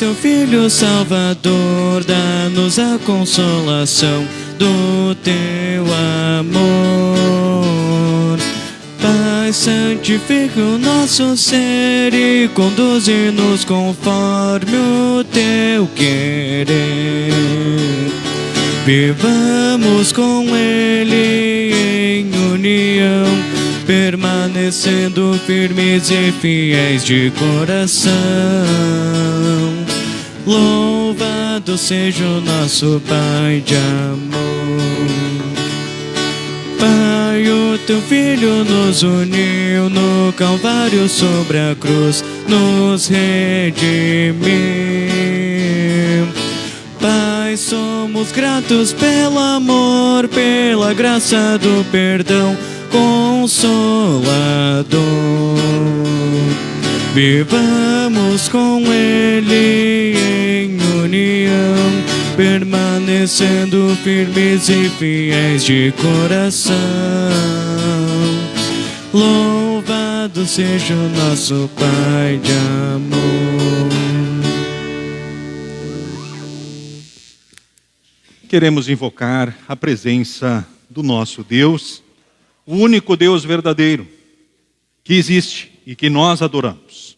teu Filho Salvador, dá-nos a consolação do teu amor. Pai, santifica o nosso ser e conduze-nos conforme o teu querer. Vivamos com Ele em união, permanecendo firmes e fiéis de coração. Louvado seja o nosso Pai de amor. Pai, o teu Filho nos uniu no Calvário, sobre a cruz nos redimiu. Pai, somos gratos pelo amor, pela graça do perdão consolador. Vivamos com Ele em união, permanecendo firmes e fiéis de coração. Louvado seja o nosso Pai de amor. Queremos invocar a presença do nosso Deus, o único Deus verdadeiro que existe e que nós adoramos.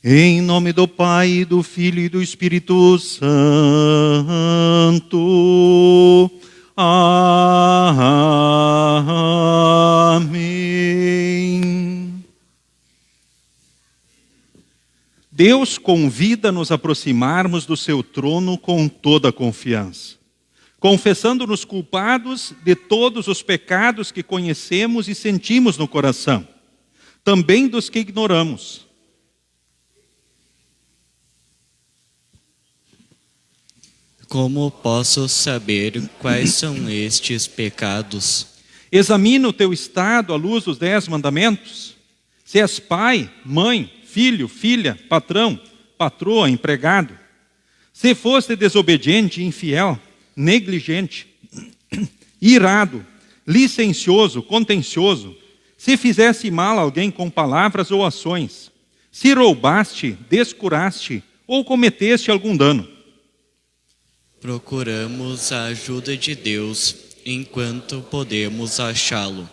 Em nome do Pai, do Filho e do Espírito Santo. Amém. Deus convida a nos aproximarmos do seu trono com toda a confiança, confessando-nos culpados de todos os pecados que conhecemos e sentimos no coração, também dos que ignoramos. Como posso saber quais são estes pecados? Examina o teu estado à luz dos 10 mandamentos. Se és pai, mãe, filho, filha, patrão, patroa, empregado. Se foste desobediente, infiel, negligente, irado, licencioso, contencioso, se fizesse mal a alguém com palavras ou ações, se roubaste, descuraste ou cometeste algum dano. Procuramos a ajuda de Deus enquanto podemos achá-lo.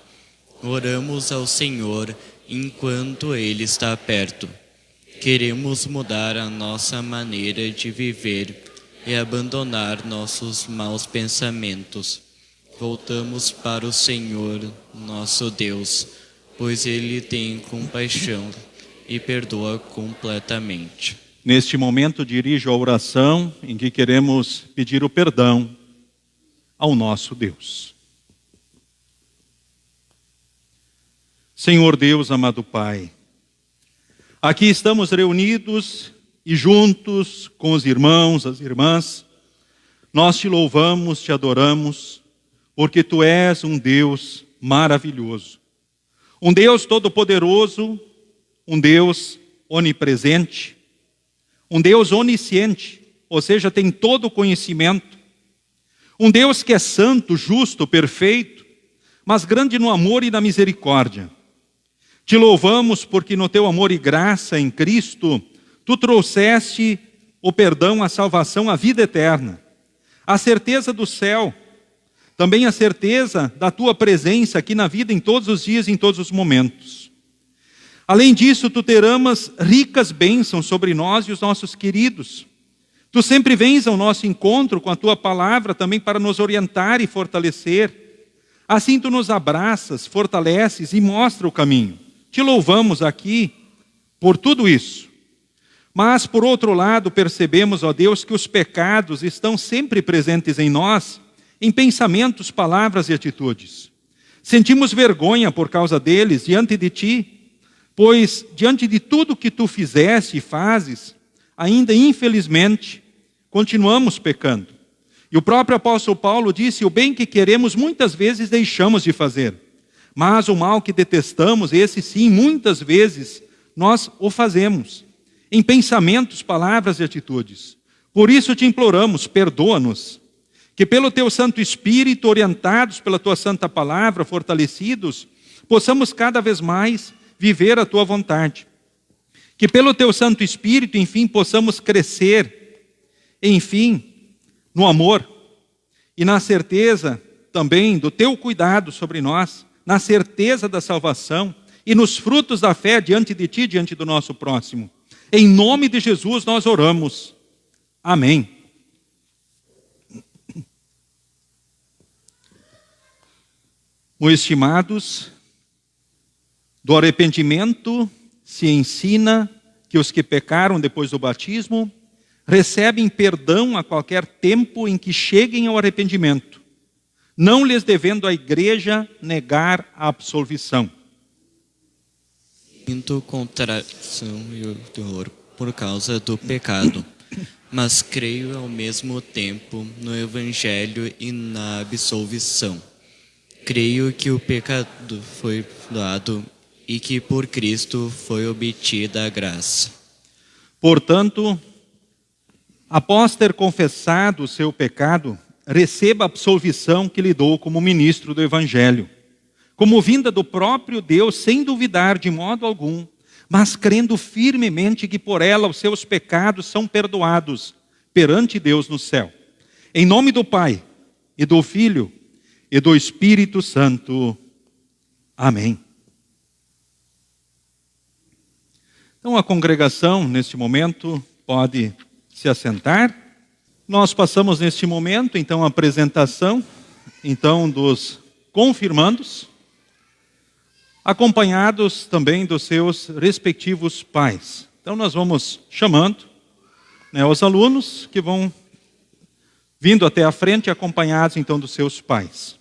Oramos ao Senhor enquanto Ele está perto. Queremos mudar a nossa maneira de viver e abandonar nossos maus pensamentos. Voltamos para o Senhor, nosso Deus, pois Ele tem compaixão e perdoa completamente. Neste momento, dirijo a oração em que queremos pedir o perdão ao nosso Deus. Senhor Deus, amado Pai, aqui estamos reunidos e juntos com os irmãos, as irmãs, nós te louvamos, te adoramos, porque Tu és um Deus maravilhoso, um Deus todo-poderoso, um Deus onipresente, um Deus onisciente, ou seja, tem todo o conhecimento, um Deus que é santo, justo, perfeito, mas grande no amor e na misericórdia. Te louvamos porque no Teu amor e graça em Cristo, Tu trouxeste o perdão, a salvação, a vida eterna, a certeza do céu, também a certeza da Tua presença aqui na vida em todos os dias, em todos os momentos. Além disso, Tu derramas ricas bênçãos sobre nós e os nossos queridos. Tu sempre vens ao nosso encontro com a Tua palavra também para nos orientar e fortalecer. Assim Tu nos abraças, fortaleces e mostra o caminho. Te louvamos aqui por tudo isso. Mas, por outro lado, percebemos, ó Deus, que os pecados estão sempre presentes em nós, em pensamentos, palavras e atitudes. Sentimos vergonha por causa deles diante de Ti, pois, diante de tudo que Tu fizeste e fazes, ainda infelizmente, continuamos pecando. E o próprio apóstolo Paulo disse: o bem que queremos muitas vezes deixamos de fazer, mas o mal que detestamos, esse sim, muitas vezes nós o fazemos, em pensamentos, palavras e atitudes. Por isso te imploramos, perdoa-nos, que pelo Teu Santo Espírito, orientados pela Tua Santa Palavra, fortalecidos, possamos cada vez mais viver a Tua vontade. Que pelo Teu Santo Espírito, enfim, possamos crescer, enfim, no amor e na certeza também do Teu cuidado sobre nós, na certeza da salvação e nos frutos da fé diante de Ti, diante do nosso próximo. Em nome de Jesus nós oramos. Amém. Meus estimados, do arrependimento se ensina que os que pecaram depois do batismo recebem perdão a qualquer tempo em que cheguem ao arrependimento, não lhes devendo a igreja negar a absolvição. Sinto contração e dor por causa do pecado, mas creio ao mesmo tempo no Evangelho e na absolvição. Creio que o pecado foi perdoado e que por Cristo foi obtida a graça. Portanto, após ter confessado o seu pecado, receba a absolvição que lhe dou como ministro do Evangelho, como vinda do próprio Deus, sem duvidar de modo algum, mas crendo firmemente que por ela os seus pecados são perdoados perante Deus no céu. Em nome do Pai, e do Filho, e do Espírito Santo. Amém. Então a congregação, neste momento, pode se assentar. Nós passamos neste momento, então, a apresentação, então, dos confirmandos, acompanhados também dos seus respectivos pais. Então nós vamos chamando, né, os alunos que vão vindo até a frente, acompanhados então dos seus pais.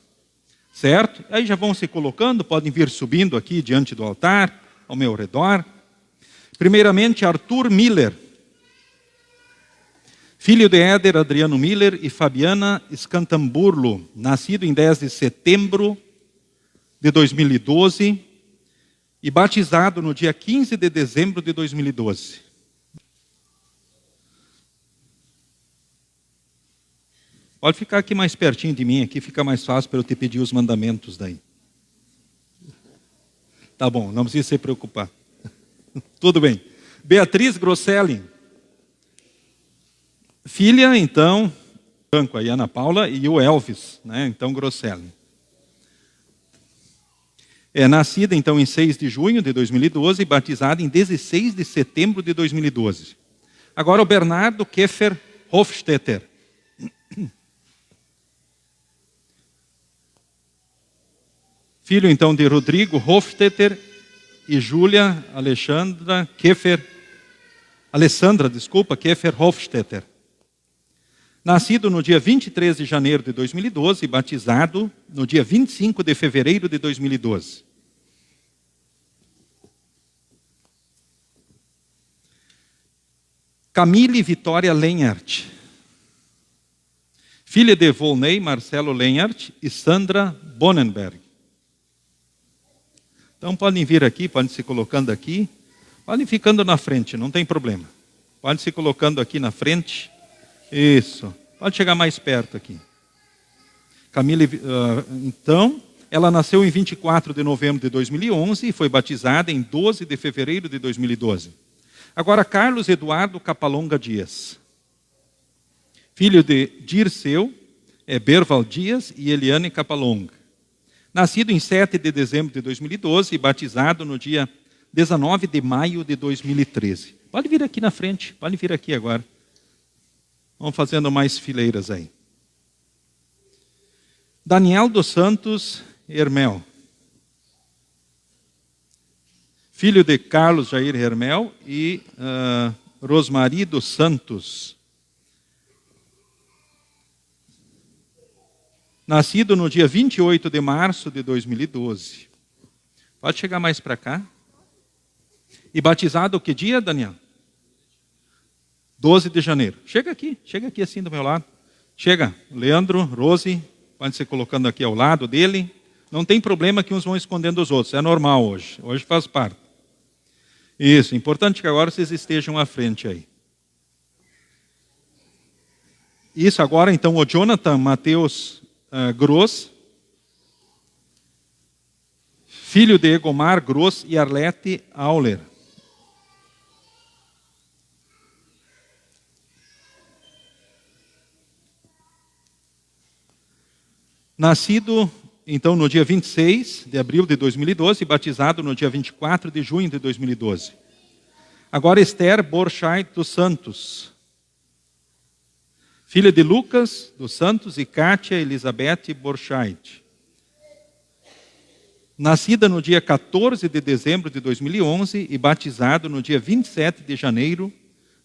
Certo? Aí já vão se colocando, podem vir subindo aqui diante do altar, ao meu redor. Primeiramente, Arthur Miller, filho de Éder Adriano Miller e Fabiana Scantamburlo, nascido em 10 de setembro de 2012 e batizado no dia 15 de dezembro de 2012. Pode ficar aqui mais pertinho de mim, aqui fica mais fácil para eu te pedir os mandamentos daí. Tá bom, não precisa se preocupar. Tudo bem. Beatriz Grosselli, filha, então, branco aí, Ana Paula e o Elvis, né? Então, Grosselli. É nascida, então, em 6 de junho de 2012 e batizada em 16 de setembro de 2012. Agora, o Bernardo Keffer Hofstetter. Filho, então, de Rodrigo Hofstetter e Júlia Alessandra Keffer Hofstetter. Nascido no dia 23 de janeiro de 2012 e batizado no dia 25 de fevereiro de 2012. Camille Vitória Lenhart. Filha de Volney Marcelo Lenhart e Sandra Bonenberg. Então podem vir aqui, podem se colocando aqui, podem ficando na frente, não tem problema. Podem se colocando aqui na frente. Isso. Pode chegar mais perto aqui. Camille, então, ela nasceu em 24 de novembro de 2011 e foi batizada em 12 de fevereiro de 2012. Agora, Carlos Eduardo Capalonga Dias. Filho de Dirceu, Berval Dias e Eliane Capalonga. Nascido em 7 de dezembro de 2012 e batizado no dia 19 de maio de 2013. Pode vir aqui na frente, pode vir aqui agora. Vamos fazendo mais fileiras aí. Daniel dos Santos Hermel. Filho de Carlos Jair Hermel e Rosmari dos Santos. Nascido no dia 28 de março de 2012. Pode chegar mais para cá. E batizado que dia, Daniel? 12 de janeiro. Chega aqui assim do meu lado. Chega, Leandro, Rose, pode ser colocando aqui ao lado dele. Não tem problema que uns vão escondendo os outros, é normal hoje. Hoje faz parte. Isso, importante que agora vocês estejam à frente aí. Isso, agora então o Jonathan Matheus Gross, filho de Egomar Gross e Arlete Auler. Nascido, então, no dia 26 de abril de 2012 e batizado no dia 24 de junho de 2012. Agora Esther Borchardt dos Santos, filha de Lucas dos Santos e Kátia Elizabeth Borchardt. Nascida no dia 14 de dezembro de 2011 e batizado no dia 27 de janeiro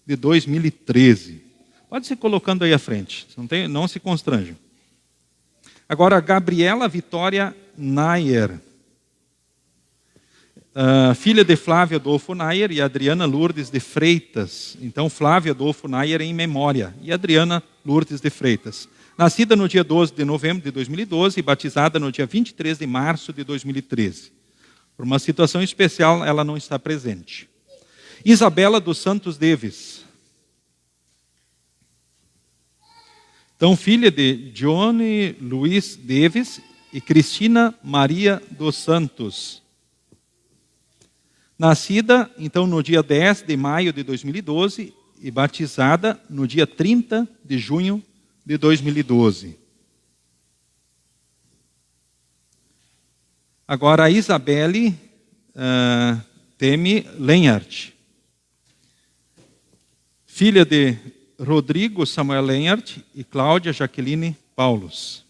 de 2013. Pode se colocando aí à frente, não se constranjam. Agora, Gabriela Vitória Nayer, filha de Flávio Adolfo Nayer e Adriana Lourdes de Freitas. Então, Flávio Adolfo Nayer em memória e Adriana Lourdes de Freitas. Nascida no dia 12 de novembro de 2012 e batizada no dia 23 de março de 2013. Por uma situação especial, ela não está presente. Isabela dos Santos Deves. Então, filha de Johnny Luiz Deves e Cristina Maria dos Santos. Nascida, então, no dia 10 de maio de 2012 e batizada no dia 30 de junho de 2012. Agora, a Isabelle Temi Lenhart, filha de Rodrigo Samuel Lenhart e Cláudia Jaqueline Paulus.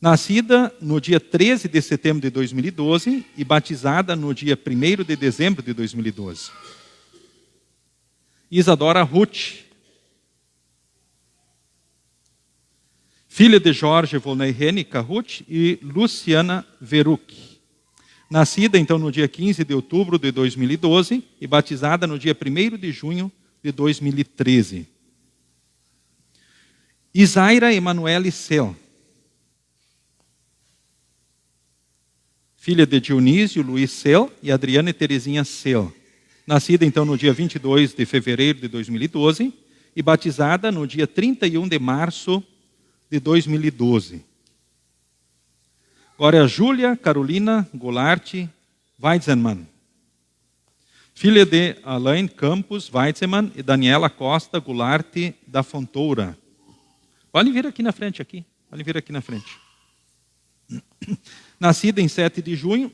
Nascida no dia 13 de setembro de 2012 e batizada no dia 1º de dezembro de 2012. Isadora Ruth, filha de Jorge Volney Ruth e Luciana Veruc. Nascida, então, no dia 15 de outubro de 2012 e batizada no dia 1º de junho de 2013. Isaira Emanuele Sel, filha de Dionísio Luiz Sel e Adriana e Terezinha Sel. Nascida, então, no dia 22 de fevereiro de 2012 e batizada no dia 31 de março de 2012. Agora é a Júlia Carolina Goulart Weizenmann, filha de Alain Campos Weizenmann e Daniela Costa Goulart da Fontoura. Podem vir aqui na frente, Podem vir aqui na frente. Nascida em 7 de junho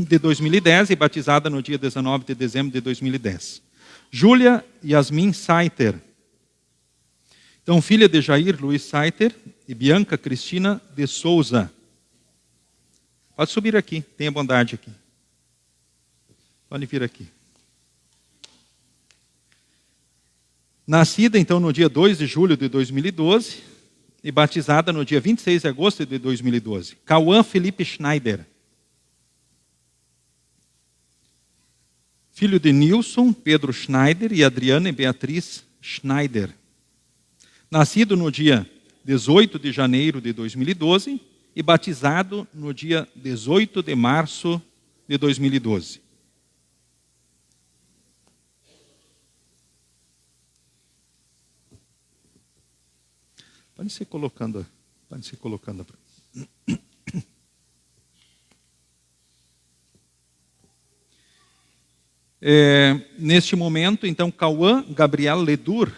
de 2010 e batizada no dia 19 de dezembro de 2010. Júlia Yasmin Saiter. Então, filha de Jair Luiz Saiter e Bianca Cristina de Souza. Pode subir aqui, tenha bondade aqui. Pode vir aqui. Nascida, então, no dia 2 de julho de 2012 e batizada no dia 26 de agosto de 2012. Cauã Felipe Schneider. Filho de Nilson Pedro Schneider e Adriana e Beatriz Schneider. Nascido no dia 18 de janeiro de 2012 e batizado no dia 18 de março de 2012. Pode ser colocando. Neste momento, então, Cauã Gabriel Ledur,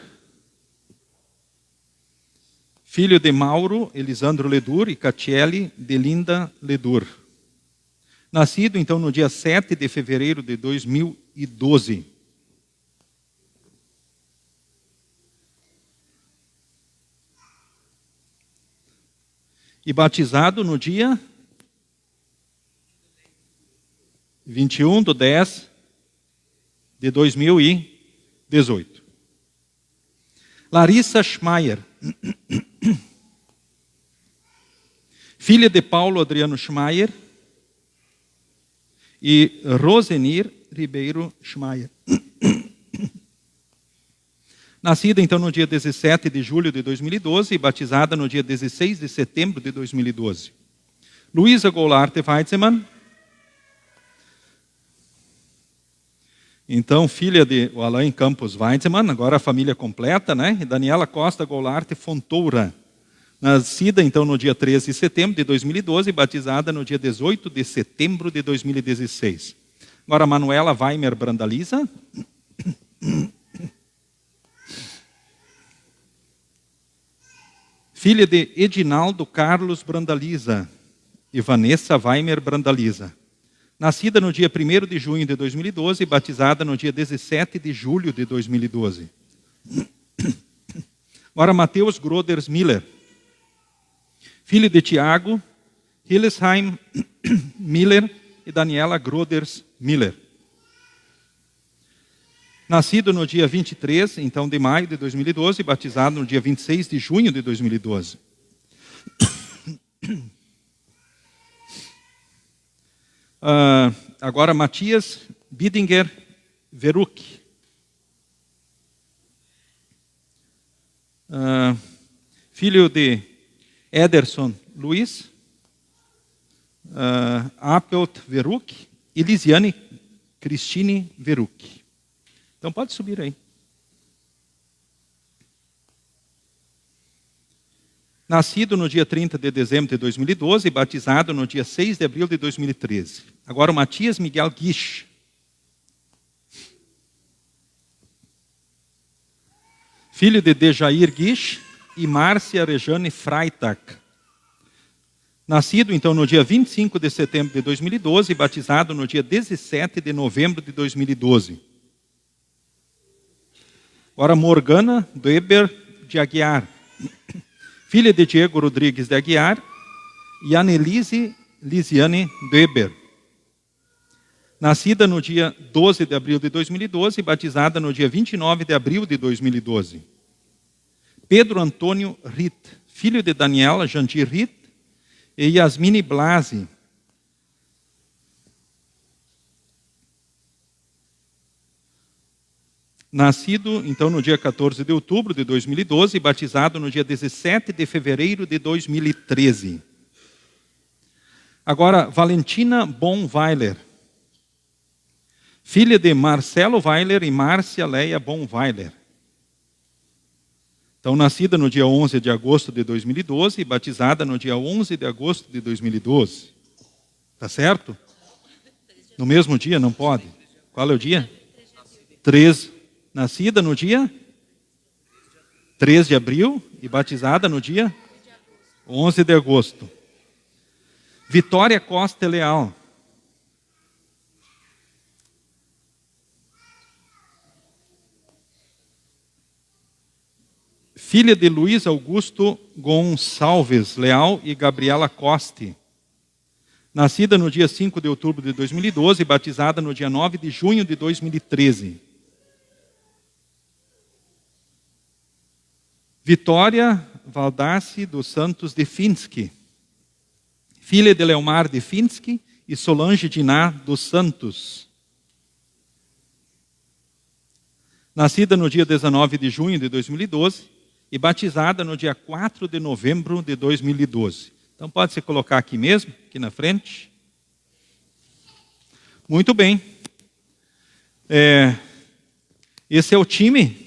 filho de Mauro Elisandro Ledur e Catiele Delinda Ledur. Nascido, então, no dia 7 de fevereiro de 2012. E batizado no dia 21 de 10 de 2018. Larissa Schmeier, filha de Paulo Adriano Schmeier e Rosenir Ribeiro Schmeier. Nascida, então, no dia 17 de julho de 2012 e batizada no dia 16 de setembro de 2012. Luísa Goulart Weizenmann, então, filha de Alain Campos Weizenmann, agora a família completa, né? E Daniela Costa Goulart Fontoura. Nascida, então, no dia 13 de setembro de 2012 e batizada no dia 18 de setembro de 2016. Agora, Manuela Weimer Brandaliza. Filha de Edinaldo Carlos Brandaliza e Vanessa Weimer Brandaliza. Nascida no dia 1º de junho de 2012 e batizada no dia 17 de julho de 2012. Agora, Mateus Groders Miller. Filho de Tiago, Hillesheim Miller e Daniela Groders Miller. Nascido no dia 23, então, de maio de 2012, e batizado no dia 26 de junho de 2012. Agora, Matias Bidinger Veruk. Filho de Ederson Luiz, Apelt Veruk e Lisiane Cristine Veruk. Então pode subir aí. Nascido no dia 30 de dezembro de 2012 e batizado no dia 6 de abril de 2013. Agora o Matias Miguel Guisch. Filho de Dejair Guisch e Márcia Rejane Freitag. Nascido então no dia 25 de setembro de 2012 e batizado no dia 17 de novembro de 2012. Agora Morgana Doeber de Aguiar. Filha de Diego Rodrigues de Aguiar e Annelise Lisiane Doeber. Nascida no dia 12 de abril de 2012 e batizada no dia 29 de abril de 2012. Pedro Antônio Ritt, filho de Daniela Jandir Ritt e Yasmine Blasi. Nascido, então, no dia 14 de outubro de 2012 e batizado no dia 17 de fevereiro de 2013. Agora, Valentina Bonweiler. Filha de Marcelo Weiler e Márcia Leia Bonweiler. Então, nascida no dia 11 de agosto de 2012 e batizada no dia 11 de agosto de 2012. Tá certo? No mesmo dia, não pode? Qual é o dia? 3. Nascida no dia 3 de abril e batizada no dia 11 de agosto. Vitória Costa Leal. Filha de Luiz Augusto Gonçalves Leal e Gabriela Coste. Nascida no dia 5 de outubro de 2012 e batizada no dia 9 de junho de 2013. Vitória Valdace dos Santos de Finsky. Filha de Leomar de Finsky e Solange Diná dos Santos. Nascida no dia 19 de junho de 2012 e batizada no dia 4 de novembro de 2012. Então pode se colocar aqui mesmo, aqui na frente. Muito bem. Esse é o time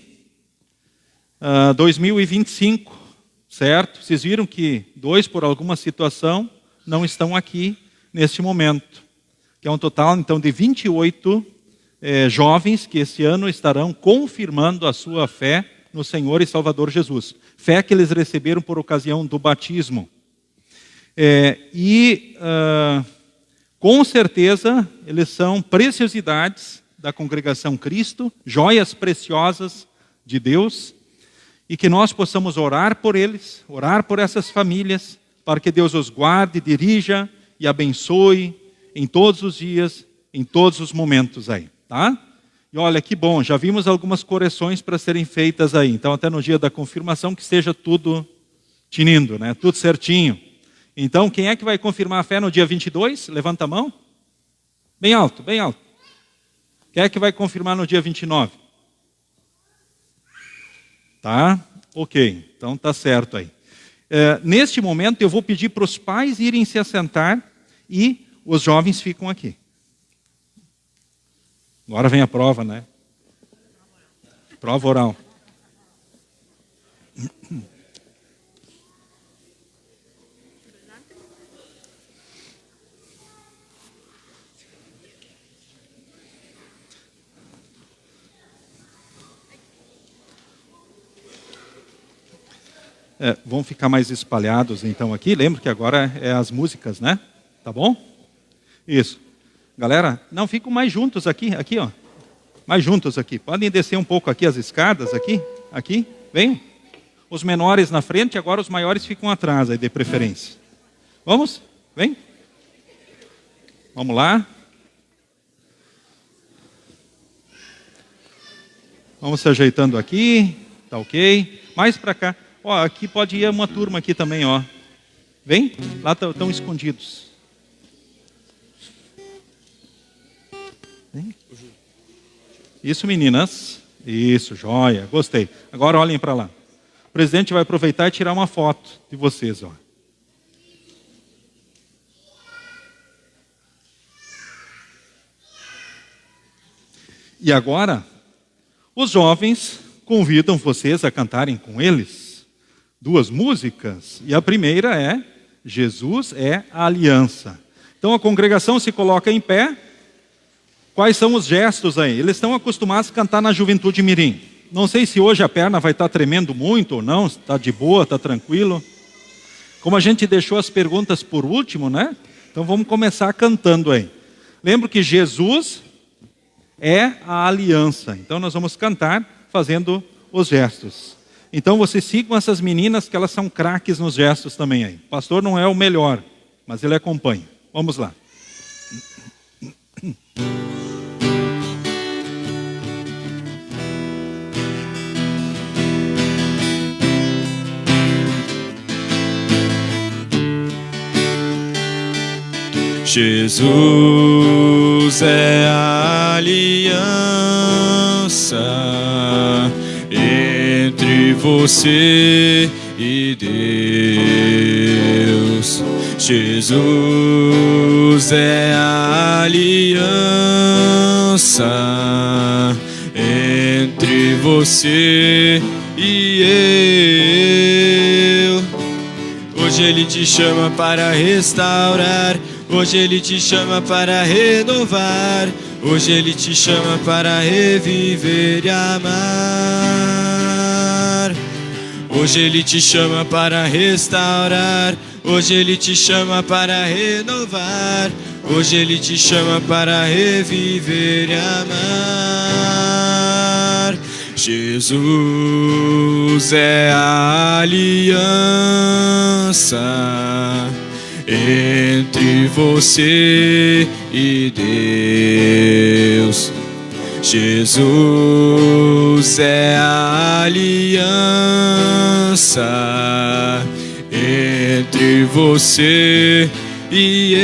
2025, certo? Vocês viram que 2, por alguma situação, não estão aqui neste momento. Que é um total, então, de 28 jovens que esse ano estarão confirmando a sua fé no Senhor e Salvador Jesus. Fé que eles receberam por ocasião do batismo. Com certeza, eles são preciosidades da congregação Cristo, joias preciosas de Deus, e que nós possamos orar por eles, orar por essas famílias, para que Deus os guarde, dirija e abençoe em todos os dias, em todos os momentos aí, tá? E olha, que bom, já vimos algumas correções para serem feitas aí. Então, até no dia da confirmação, que esteja tudo tinindo, né? Tudo certinho. Então, quem é que vai confirmar a fé no dia 22? Levanta a mão. Bem alto, bem alto. Quem é que vai confirmar no dia 29? Tá? Ok, então tá certo aí. Neste momento eu vou pedir para os pais irem se assentar e os jovens ficam aqui. Agora vem a prova, né? Prova oral. vão ficar mais espalhados então aqui. Lembra que agora é as músicas, né? Tá bom? Isso. Galera, não, ficam mais juntos aqui, ó. Mais juntos aqui. Podem descer um pouco aqui as escadas, aqui. Venham. Os menores na frente, agora os maiores ficam atrás aí de preferência. Vamos? Vem. Vamos lá. Vamos se ajeitando aqui. Tá ok. Mais para cá. Ó, aqui pode ir uma turma aqui também, ó. Vem. Lá estão escondidos. Vem. Isso, meninas. Isso, joia. Gostei. Agora olhem para lá. O presidente vai aproveitar e tirar uma foto de vocês, ó. E agora, os jovens convidam vocês a cantarem com eles 2 músicas. E a primeira é Jesus é a Aliança. Então a congregação se coloca em pé. Quais são os gestos aí? Eles estão acostumados a cantar na Juventude Mirim. Não sei se hoje a perna vai estar tremendo muito ou não. Está de boa, está tranquilo. Como a gente deixou as perguntas por último, né? Então vamos começar cantando aí. Lembro que Jesus é a aliança. Então nós vamos cantar fazendo os gestos. Então vocês sigam essas meninas que elas são craques nos gestos também aí. O pastor não é o melhor, mas ele acompanha. Vamos lá. Jesus é a aliança entre você e Deus. Jesus é a aliança entre você e eu. Hoje Ele te chama para restaurar. Hoje Ele te chama para renovar. Hoje Ele te chama para reviver e amar. Hoje Ele te chama para restaurar. Hoje Ele te chama para renovar. Hoje Ele te chama para reviver e amar. Jesus é a aliança entre você e Deus. Jesus é a aliança entre você e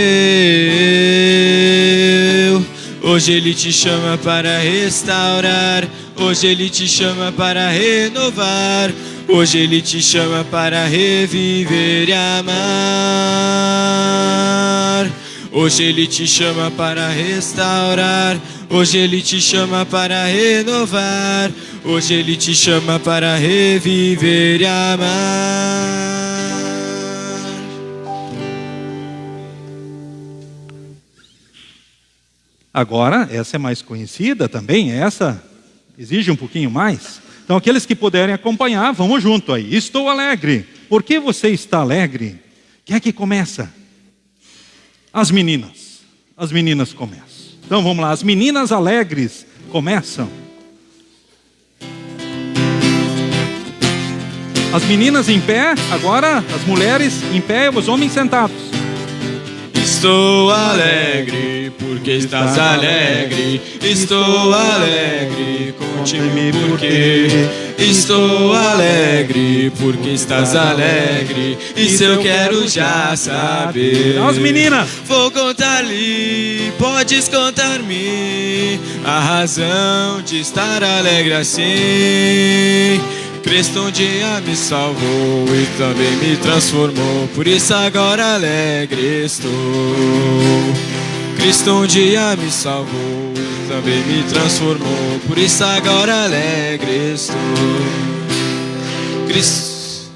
eu. Hoje Ele te chama para restaurar. Hoje Ele te chama para renovar. Hoje Ele te chama para reviver e amar. Hoje Ele te chama para restaurar. Hoje Ele te chama para renovar. Hoje Ele te chama para reviver e amar. Agora, essa é mais conhecida também, essa exige um pouquinho mais. Então, aqueles que puderem acompanhar, vamos junto aí. Estou alegre. Por que você está alegre? Quem é que começa? As meninas. As meninas começam. Então, vamos lá. As meninas alegres começam. As meninas em pé, agora as mulheres em pé, os homens sentados. Estou alegre porque estás alegre. Estou alegre, conte-me por quê. Estou alegre porque estás alegre. Isso eu quero já saber. As meninas. Vou contar-lhe, podes contar-me a razão de estar alegre assim. Cristo um dia me salvou e também me transformou, por isso agora alegre estou. Cristo um dia me salvou e também me transformou, por isso agora alegre estou. Cristo.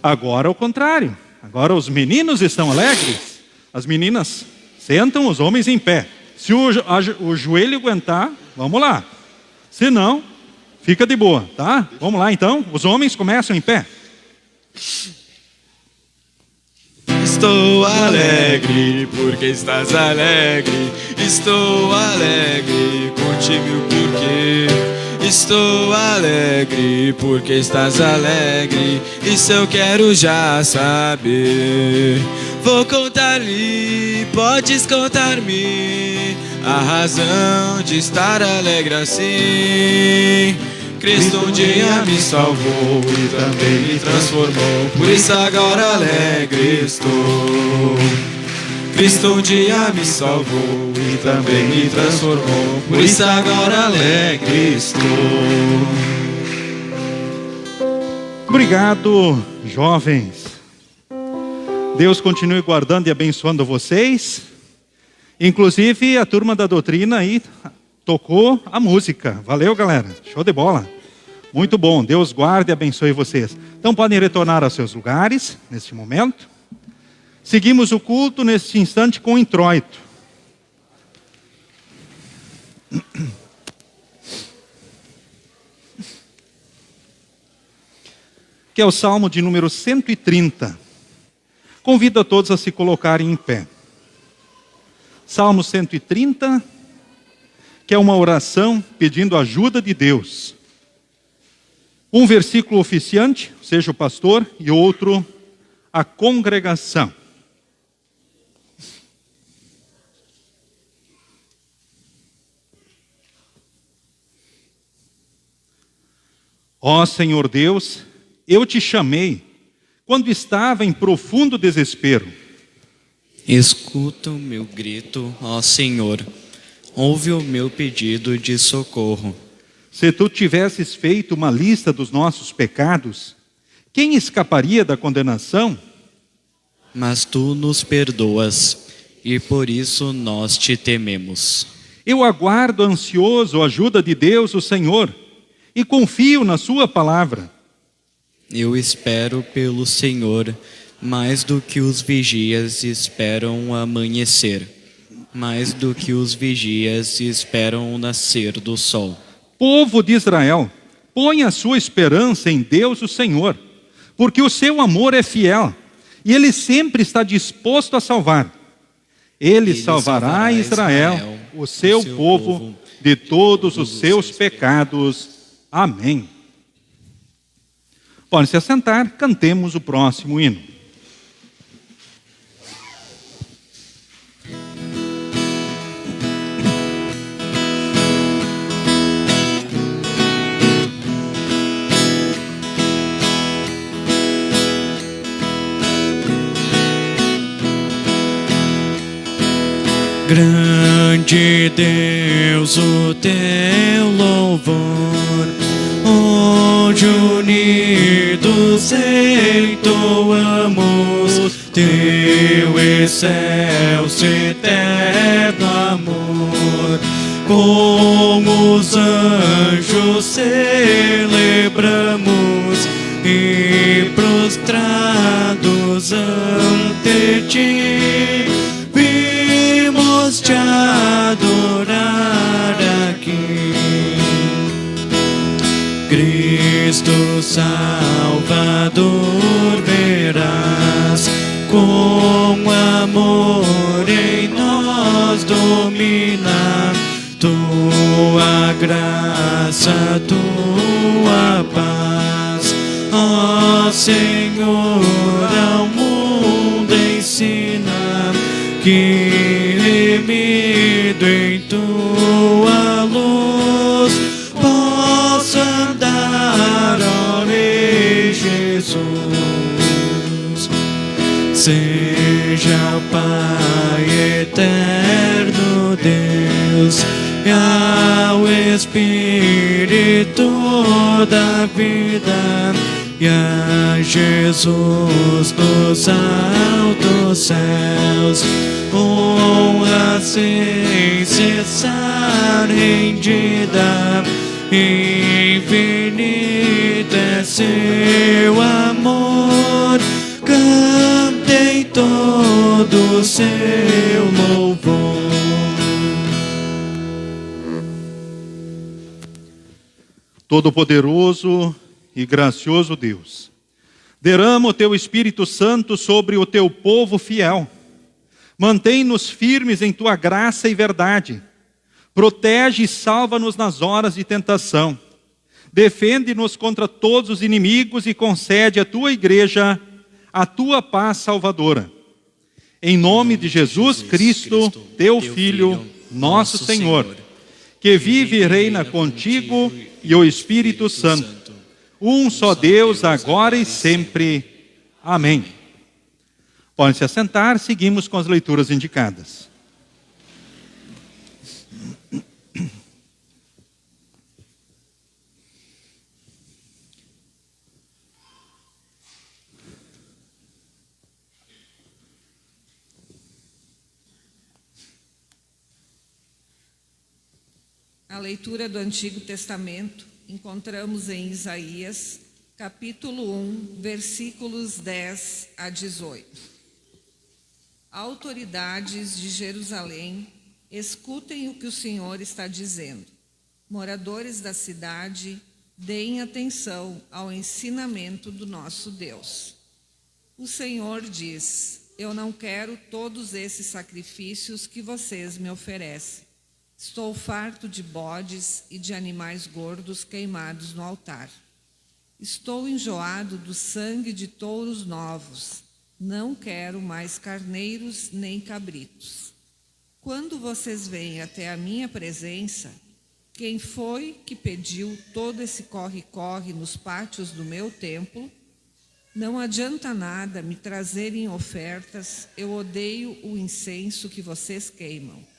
Agora o contrário. Agora os meninos estão alegres. As meninas sentam, os homens em pé. Se o joelho aguentar, vamos lá. Se não, fica de boa, tá? Vamos lá então. Os homens começam em pé. Estou alegre porque estás alegre. Estou alegre contigo porque estou alegre porque estás alegre. Isso eu quero já saber. Vou contar-lhe, podes contar-me a razão de estar alegre assim. Cristo um dia me salvou e também me transformou, por isso agora alegre estou. Cristo um dia me salvou e também me transformou, por isso agora alegre estou. Obrigado, jovens. Deus continue guardando e abençoando vocês. Inclusive, a turma da doutrina aí tocou a música. Valeu, galera. Show de bola. Muito bom. Deus guarde e abençoe vocês. Então, podem retornar aos seus lugares, neste momento. Seguimos o culto, neste instante, com o introito. Que é o Salmo de número 130. Convido a todos a se colocarem em pé. Salmo 130, que é uma oração pedindo ajuda de Deus. Um versículo oficiante, seja o pastor, e outro, a congregação. Ó Senhor Deus, eu te chamei quando estava em profundo desespero. Escuta o meu grito, ó Senhor. Ouve o meu pedido de socorro. Se tu tivesses feito uma lista dos nossos pecados, quem escaparia da condenação? Mas tu nos perdoas, e por isso nós te tememos. Eu aguardo ansioso a ajuda de Deus, o Senhor, e confio na sua palavra. Eu espero pelo Senhor, mais do que os vigias esperam o amanhecer, mais do que os vigias esperam o nascer do sol. Povo de Israel, põe a sua esperança em Deus, o Senhor, porque o seu amor é fiel, e Ele sempre está disposto a salvar. Ele salvará Israel, o seu povo, de todos os seus pecados. Amém. Podem se assentar, cantemos o próximo hino. Grande Deus, o teu louvor, onde unidos entoamos teu excelso eterno amor. Com os anjos celebramos e prostrados ante ti vimos te adorar aqui. Cristo Salvador, verás com amor em nós dominar tua graça, tua paz. Ó Senhor, ao mundo ensina que remido em tua luz posso andar, ó Rei Jesus. Seja o Pai eterno Deus e ao Espírito da vida e a Jesus nos altos céus honra sem cessar rendida, infinito é seu amor, cantem todo o seu louvor. Todo-Poderoso e gracioso Deus, Derrama o teu Espírito Santo sobre o teu povo fiel. Mantém-nos firmes em tua graça e verdade. Protege e salva-nos nas horas de tentação. Defende-nos contra todos os inimigos e concede à tua igreja a tua paz salvadora. Em nome de Jesus Cristo, teu Filho, nosso Senhor, que vive e reina contigo e o Espírito Santo, um só Deus, agora e sempre. Amém. Podem se assentar, seguimos com as leituras indicadas. A leitura do Antigo Testamento encontramos em Isaías, capítulo 1, versículos 10 a 18. Autoridades de Jerusalém, escutem o que o Senhor está dizendo. Moradores da cidade, deem atenção ao ensinamento do nosso Deus. O Senhor diz: eu não quero todos esses sacrifícios que vocês me oferecem. Estou farto de bodes e de animais gordos queimados no altar. Estou enjoado do sangue de touros novos. Não quero mais carneiros nem cabritos. Quando vocês vêm até a minha presença, quem foi que pediu todo esse corre-corre nos pátios do meu templo? Não adianta nada me trazerem ofertas, eu odeio o incenso que vocês queimam.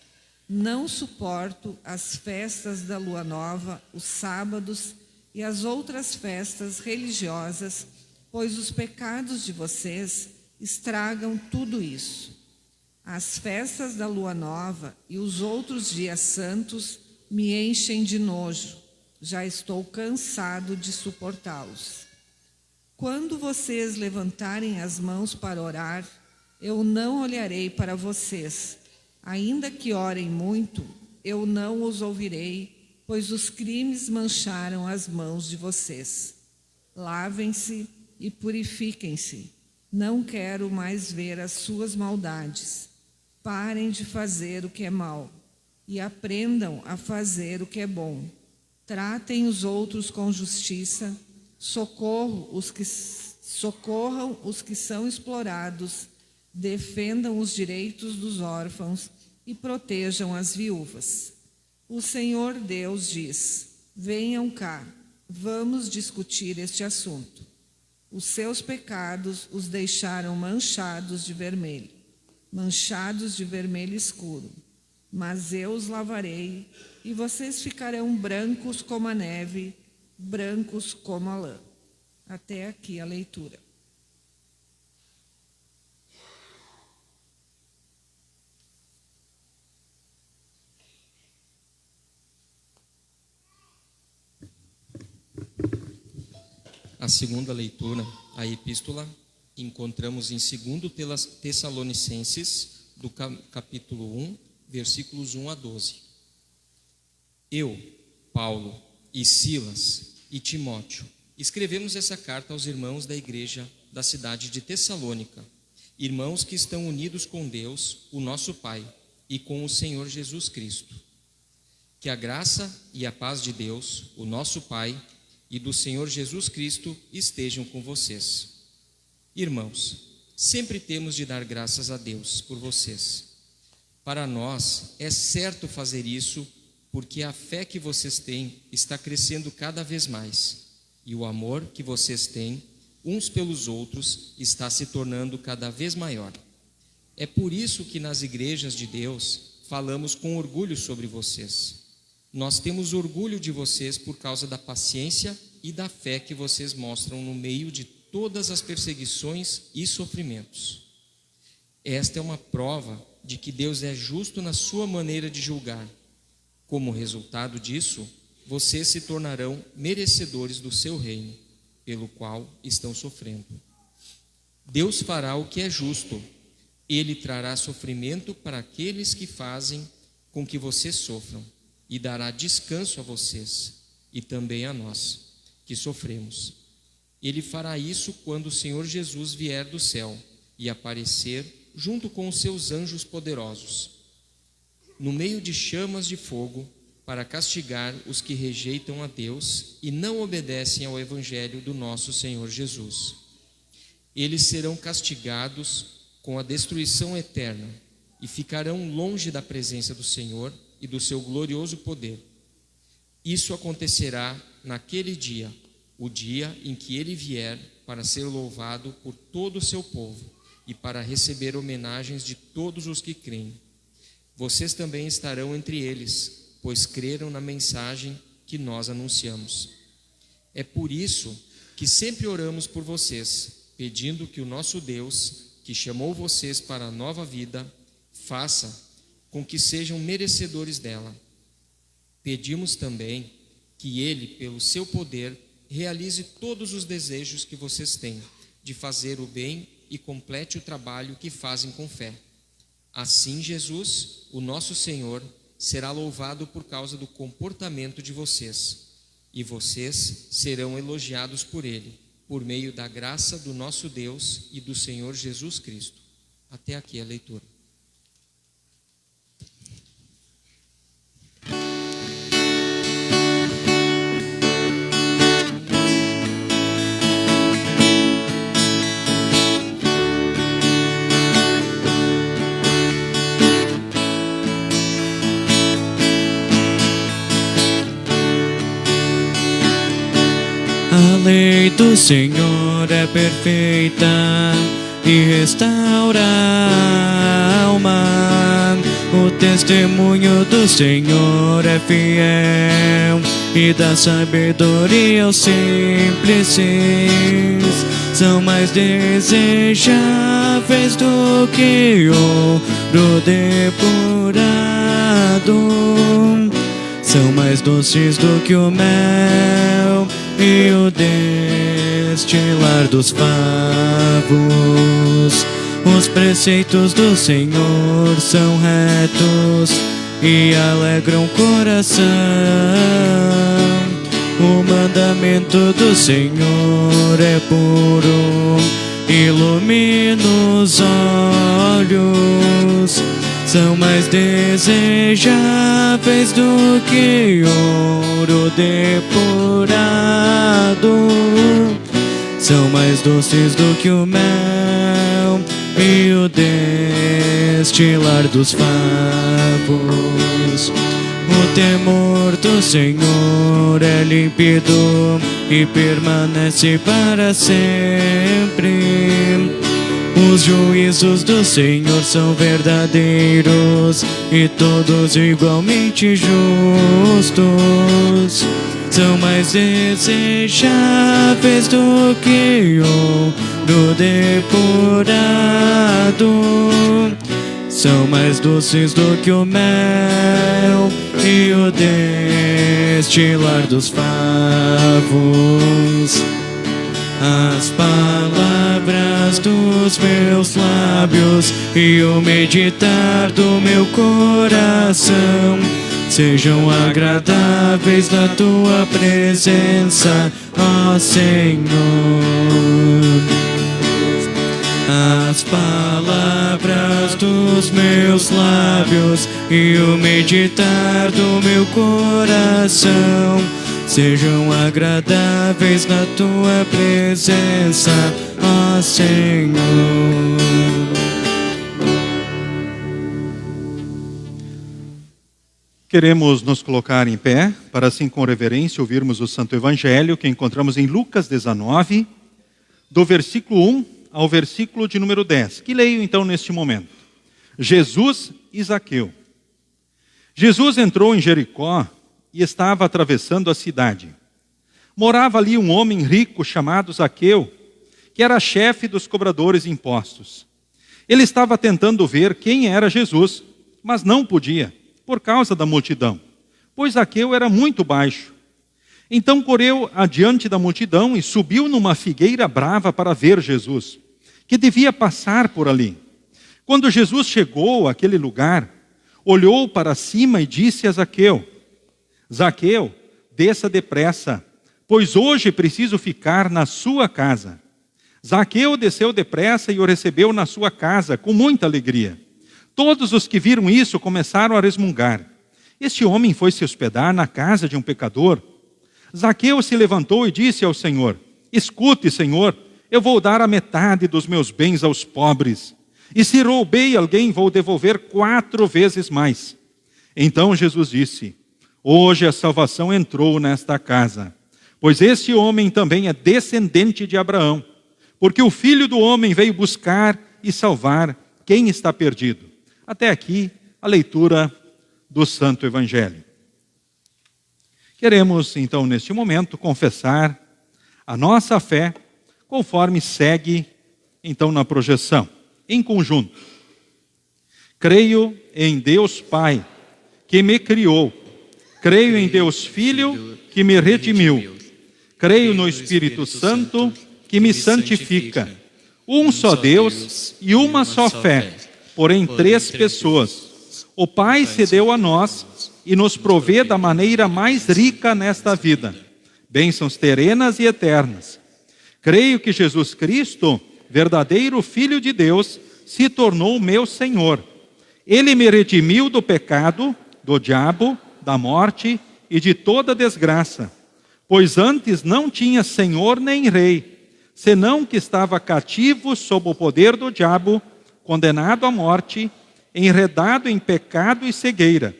Não suporto as festas da lua nova, os sábados e as outras festas religiosas, pois os pecados de vocês estragam tudo isso. As festas da lua nova e os outros dias santos me enchem de nojo. Já estou cansado de suportá-los. Quando vocês levantarem as mãos para orar, eu não olharei para vocês. Ainda que orem muito, eu não os ouvirei, pois os crimes mancharam as mãos de vocês. Lavem-se e purifiquem-se. Não quero mais ver as suas maldades. Parem de fazer o que é mal e aprendam a fazer o que é bom. Tratem os outros com justiça, socorram os que são explorados, defendam os direitos dos órfãos e protejam as viúvas. O Senhor Deus diz: venham cá, vamos discutir este assunto. Os seus pecados os deixaram manchados de vermelho escuro. Mas eu os lavarei e vocês ficarão brancos como a neve, brancos como a lã. Até aqui a leitura. A segunda leitura, a epístola, encontramos em 2 Tessalonicenses, do capítulo 1, versículos 1 a 12. Eu, Paulo, e Silas, e Timóteo, escrevemos essa carta aos irmãos da igreja da cidade de Tessalônica, irmãos que estão unidos com Deus, o nosso Pai, e com o Senhor Jesus Cristo. Que a graça e a paz de Deus, o nosso Pai, e do Senhor Jesus Cristo estejam com vocês. Irmãos, sempre temos de dar graças a Deus por vocês. Para nós é certo fazer isso, porque a fé que vocês têm está crescendo cada vez mais, e o amor que vocês têm uns pelos outros está se tornando cada vez maior. É por isso que nas igrejas de Deus falamos com orgulho sobre vocês. Nós temos orgulho de vocês por causa da paciência e da fé que vocês mostram no meio de todas as perseguições e sofrimentos. Esta é uma prova de que Deus é justo na sua maneira de julgar. Como resultado disso, vocês se tornarão merecedores do seu reino, pelo qual estão sofrendo. Deus fará o que é justo. Ele trará sofrimento para aqueles que fazem com que vocês sofram, e dará descanso a vocês e também a nós, que sofremos. Ele fará isso quando o Senhor Jesus vier do céu e aparecer junto com os seus anjos poderosos, no meio de chamas de fogo, para castigar os que rejeitam a Deus e não obedecem ao Evangelho do nosso Senhor Jesus. Eles serão castigados com a destruição eterna e ficarão longe da presença do Senhor e do seu glorioso poder. Isso acontecerá naquele dia, o dia em que ele vier para ser louvado por todo o seu povo e para receber homenagens de todos os que creem. Vocês também estarão entre eles, pois creram na mensagem que nós anunciamos. É por isso que sempre oramos por vocês, pedindo que o nosso Deus, que chamou vocês para a nova vida, faça com que sejam merecedores dela. Pedimos também que Ele, pelo seu poder, realize todos os desejos que vocês têm de fazer o bem e complete o trabalho que fazem com fé. Assim, Jesus, o nosso Senhor, será louvado por causa do comportamento de vocês, e vocês serão elogiados por Ele, por meio da graça do nosso Deus e do Senhor Jesus Cristo. Até aqui a leitura. A lei do Senhor é perfeita e restaura a alma. O testemunho do Senhor é fiel e dá sabedoria aos simples. São mais desejáveis do que ouro depurado. São mais doces do que o mel e o destilar dos favos. Os preceitos do Senhor são retos e alegram o coração. O mandamento do Senhor é puro, ilumina os olhos. São mais desejáveis do que ouro depurado. São mais doces do que o mel e o destilar dos favos. O temor do Senhor é límpido e permanece para sempre. Os juízos do Senhor são verdadeiros e todos igualmente justos. São mais desejáveis do que ouro depurado. São mais doces do que o mel e o destilar dos favos. As palavras dos meus lábios e o meditar do meu coração sejam agradáveis na tua presença, ó Senhor. As palavras dos meus lábios e o meditar do meu coração sejam agradáveis na tua presença, ó Senhor. Queremos nos colocar em pé para, assim com reverência, ouvirmos o Santo Evangelho que encontramos em Lucas 19, do versículo 1 ao versículo de número 10, que leio então neste momento. Jesus e Zaqueu. Jesus entrou em Jericó e estava atravessando a cidade. Morava ali um homem rico chamado Zaqueu, que era chefe dos cobradores de impostos. Ele estava tentando ver quem era Jesus, mas não podia, por causa da multidão, pois Zaqueu era muito baixo. Então correu adiante da multidão e subiu numa figueira brava para ver Jesus, que devia passar por ali. Quando Jesus chegou àquele lugar, olhou para cima e disse a Zaqueu: Zaqueu, desça depressa, pois hoje preciso ficar na sua casa. Zaqueu desceu depressa e o recebeu na sua casa, com muita alegria. Todos os que viram isso começaram a resmungar. Este homem foi se hospedar na casa de um pecador. Zaqueu se levantou e disse ao Senhor: escute, Senhor, eu vou dar a metade dos meus bens aos pobres. E se roubei alguém, vou devolver 4 vezes mais. Então Jesus disse: hoje a salvação entrou nesta casa, pois este homem também é descendente de Abraão, porque o Filho do Homem veio buscar e salvar quem está perdido. Até aqui a leitura do Santo Evangelho. Queremos, então, neste momento, confessar a nossa fé, conforme segue, então, na projeção, em conjunto. Creio em Deus Pai, que me criou. Creio em Deus Filho, que me redimiu. Creio no Espírito Santo, que me santifica. Um só Deus e uma só fé, porém 3 pessoas. O Pai se deu a nós e nos provê da maneira mais rica nesta vida, bênçãos terrenas e eternas. Creio que Jesus Cristo, verdadeiro Filho de Deus, se tornou meu Senhor. Ele me redimiu do pecado, do diabo, da morte e de toda desgraça, pois antes não tinha Senhor nem Rei, senão que estava cativo sob o poder do diabo, condenado à morte, enredado em pecado e cegueira.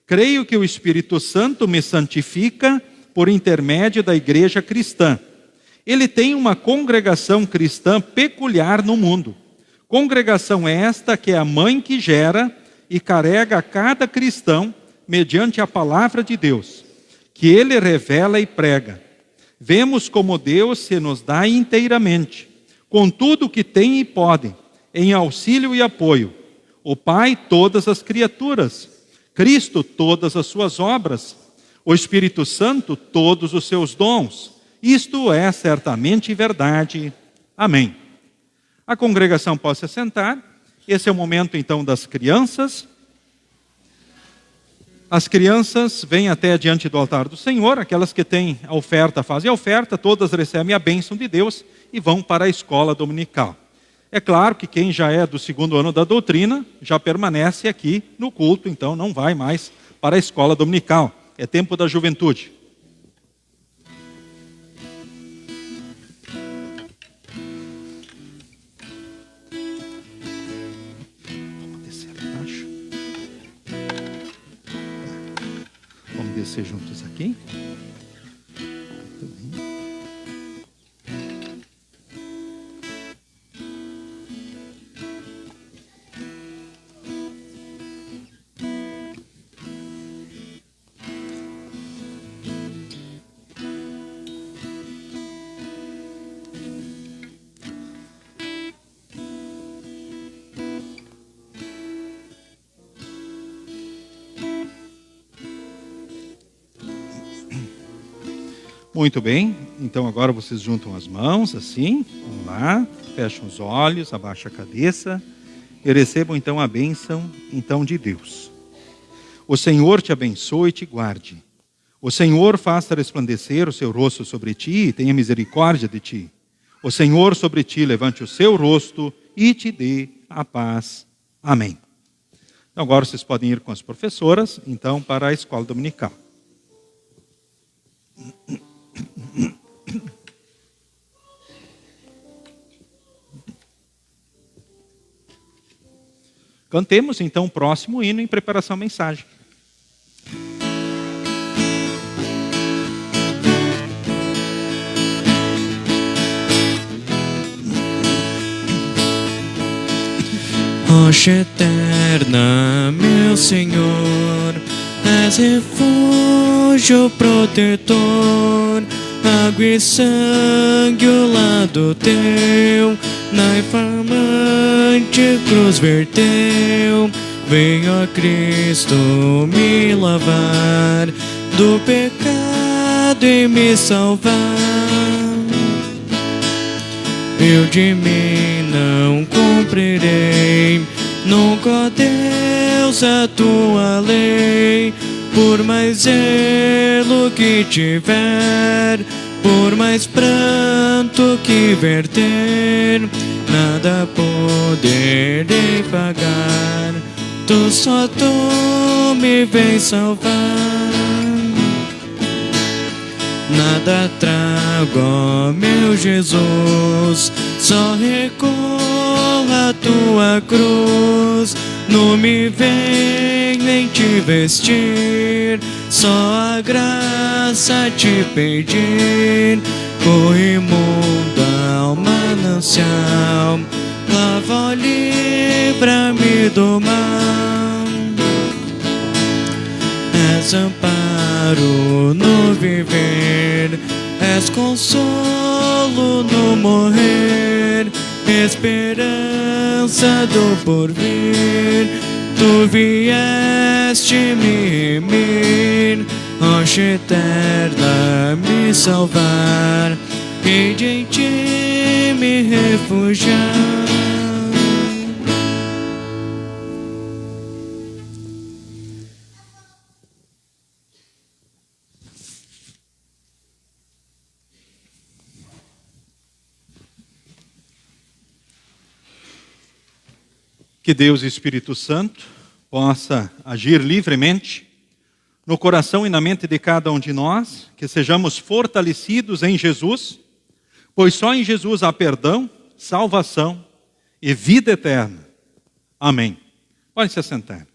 Creio que o Espírito Santo me santifica por intermédio da igreja cristã. Ele tem uma congregação cristã peculiar no mundo. Congregação esta que é a mãe que gera e carrega a cada cristão mediante a palavra de Deus, que ele revela e prega. Vemos como Deus se nos dá inteiramente, com tudo o que tem e pode, em auxílio e apoio. O Pai, todas as criaturas. Cristo, todas as suas obras. O Espírito Santo, todos os seus dons. Isto é certamente verdade. Amém. A congregação pode se assentar. Esse é o momento, então, das crianças. As crianças vêm até diante do altar do Senhor. Aquelas que têm a oferta fazem a oferta. Todas recebem a bênção de Deus e vão para a escola dominical. É claro que quem já é do 2º ano da doutrina já permanece aqui no culto, então não vai mais para a escola dominical. É tempo da juventude. Vamos descer abaixo. Vamos descer juntos aqui. Muito bem, então agora vocês juntam as mãos assim, vamos lá, fecham os olhos, abaixam a cabeça e recebam então a bênção então de Deus. O Senhor te abençoe e te guarde. O Senhor faça resplandecer o seu rosto sobre ti e tenha misericórdia de ti. O Senhor sobre ti levante o seu rosto e te dê a paz. Amém. Então agora vocês podem ir com as professoras, então, para a escola dominical. Cantemos então o próximo hino em preparação à mensagem. Rocha eterna, meu Senhor, és refúgio protetor, água e sangue o lado teu, na infamante cruz verteu. Venha a Cristo me lavar do pecado e me salvar. Eu de mim não cumprirei, nunca, ó Deus, a tua lei. Por mais zelo que tiver, por mais pranto que verter, nada poderei pagar. Tu só tu me vens salvar. Nada trago, ó meu Jesus, só recorro à tua cruz. Não me vem nem te vestir, só a graça te pedir. Corre mundo ao manancial, lava, livra-me do mal. És amparo no viver, és consolo no morrer, esperança do porvir. Tu vieste me remir, rocha eterna me salvar, e de ti me refugiar. Que Deus e Espírito Santo possa agir livremente no coração e na mente de cada um de nós, que sejamos fortalecidos em Jesus, pois só em Jesus há perdão, salvação e vida eterna. Amém. Pode se assentar.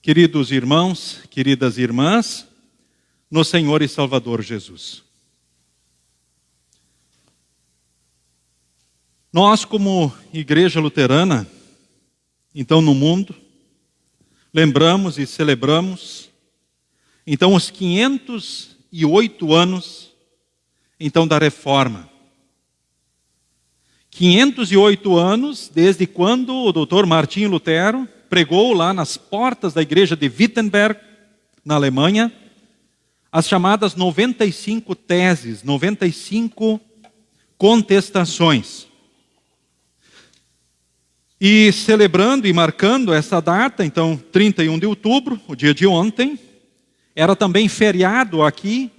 Queridos irmãos, queridas irmãs, no Senhor e Salvador Jesus. Nós, como Igreja Luterana, então no mundo, lembramos e celebramos, então os 508 anos, então da Reforma. 508 anos desde quando o doutor Martinho Lutero pregou lá nas portas da igreja de Wittenberg, na Alemanha, as chamadas 95 teses, 95 contestações. E celebrando e marcando essa data, então 31 de outubro, o dia de ontem, era também feriado aqui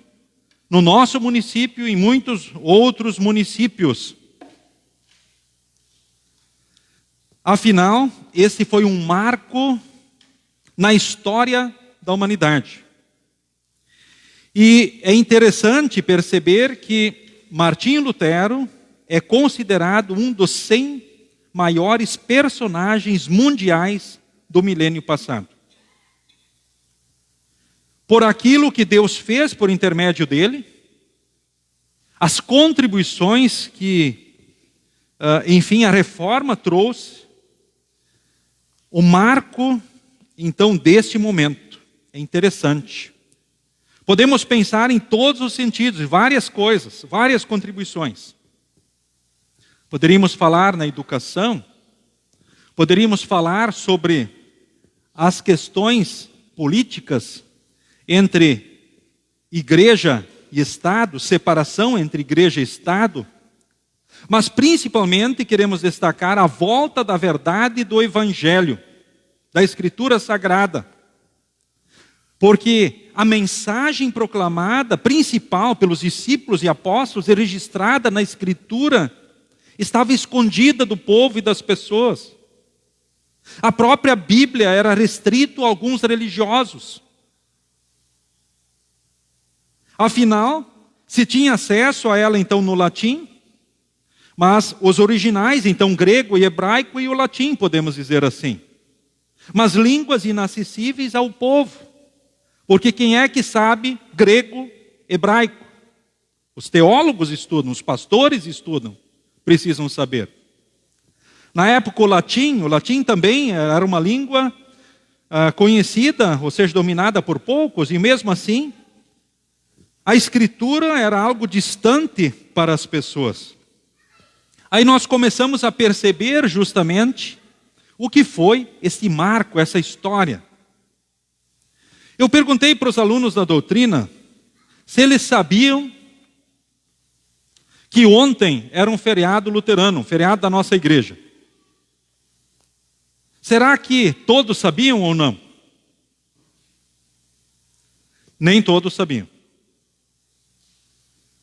no nosso município e em muitos outros municípios. Afinal, esse foi um marco na história da humanidade. E é interessante perceber que Martinho Lutero é considerado um dos 100 maiores personagens mundiais do milênio passado. Por aquilo que Deus fez por intermédio dele, as contribuições que, enfim, a reforma trouxe, o marco, então, deste momento é interessante. Podemos pensar em todos os sentidos, várias coisas, várias contribuições. Poderíamos falar na educação, poderíamos falar sobre as questões políticas entre igreja e Estado, separação entre igreja e Estado, mas principalmente queremos destacar a volta da verdade do Evangelho, da Escritura Sagrada. Porque a mensagem proclamada, principal pelos discípulos e apóstolos e registrada na Escritura, estava escondida do povo e das pessoas. A própria Bíblia era restrita a alguns religiosos. Afinal, se tinha acesso a ela então no latim, mas os originais, então grego e hebraico e o latim, podemos dizer assim. Mas línguas inacessíveis ao povo. Porque quem é que sabe grego, hebraico? Os teólogos estudam, os pastores estudam, precisam saber. Na época o latim também era uma língua conhecida, ou seja, dominada por poucos, e mesmo assim, a escritura era algo distante para as pessoas. Aí nós começamos a perceber justamente o que foi esse marco, essa história. Eu perguntei para os alunos da doutrina se eles sabiam que ontem era um feriado luterano, um feriado da nossa igreja. Será que todos sabiam ou não? Nem todos sabiam.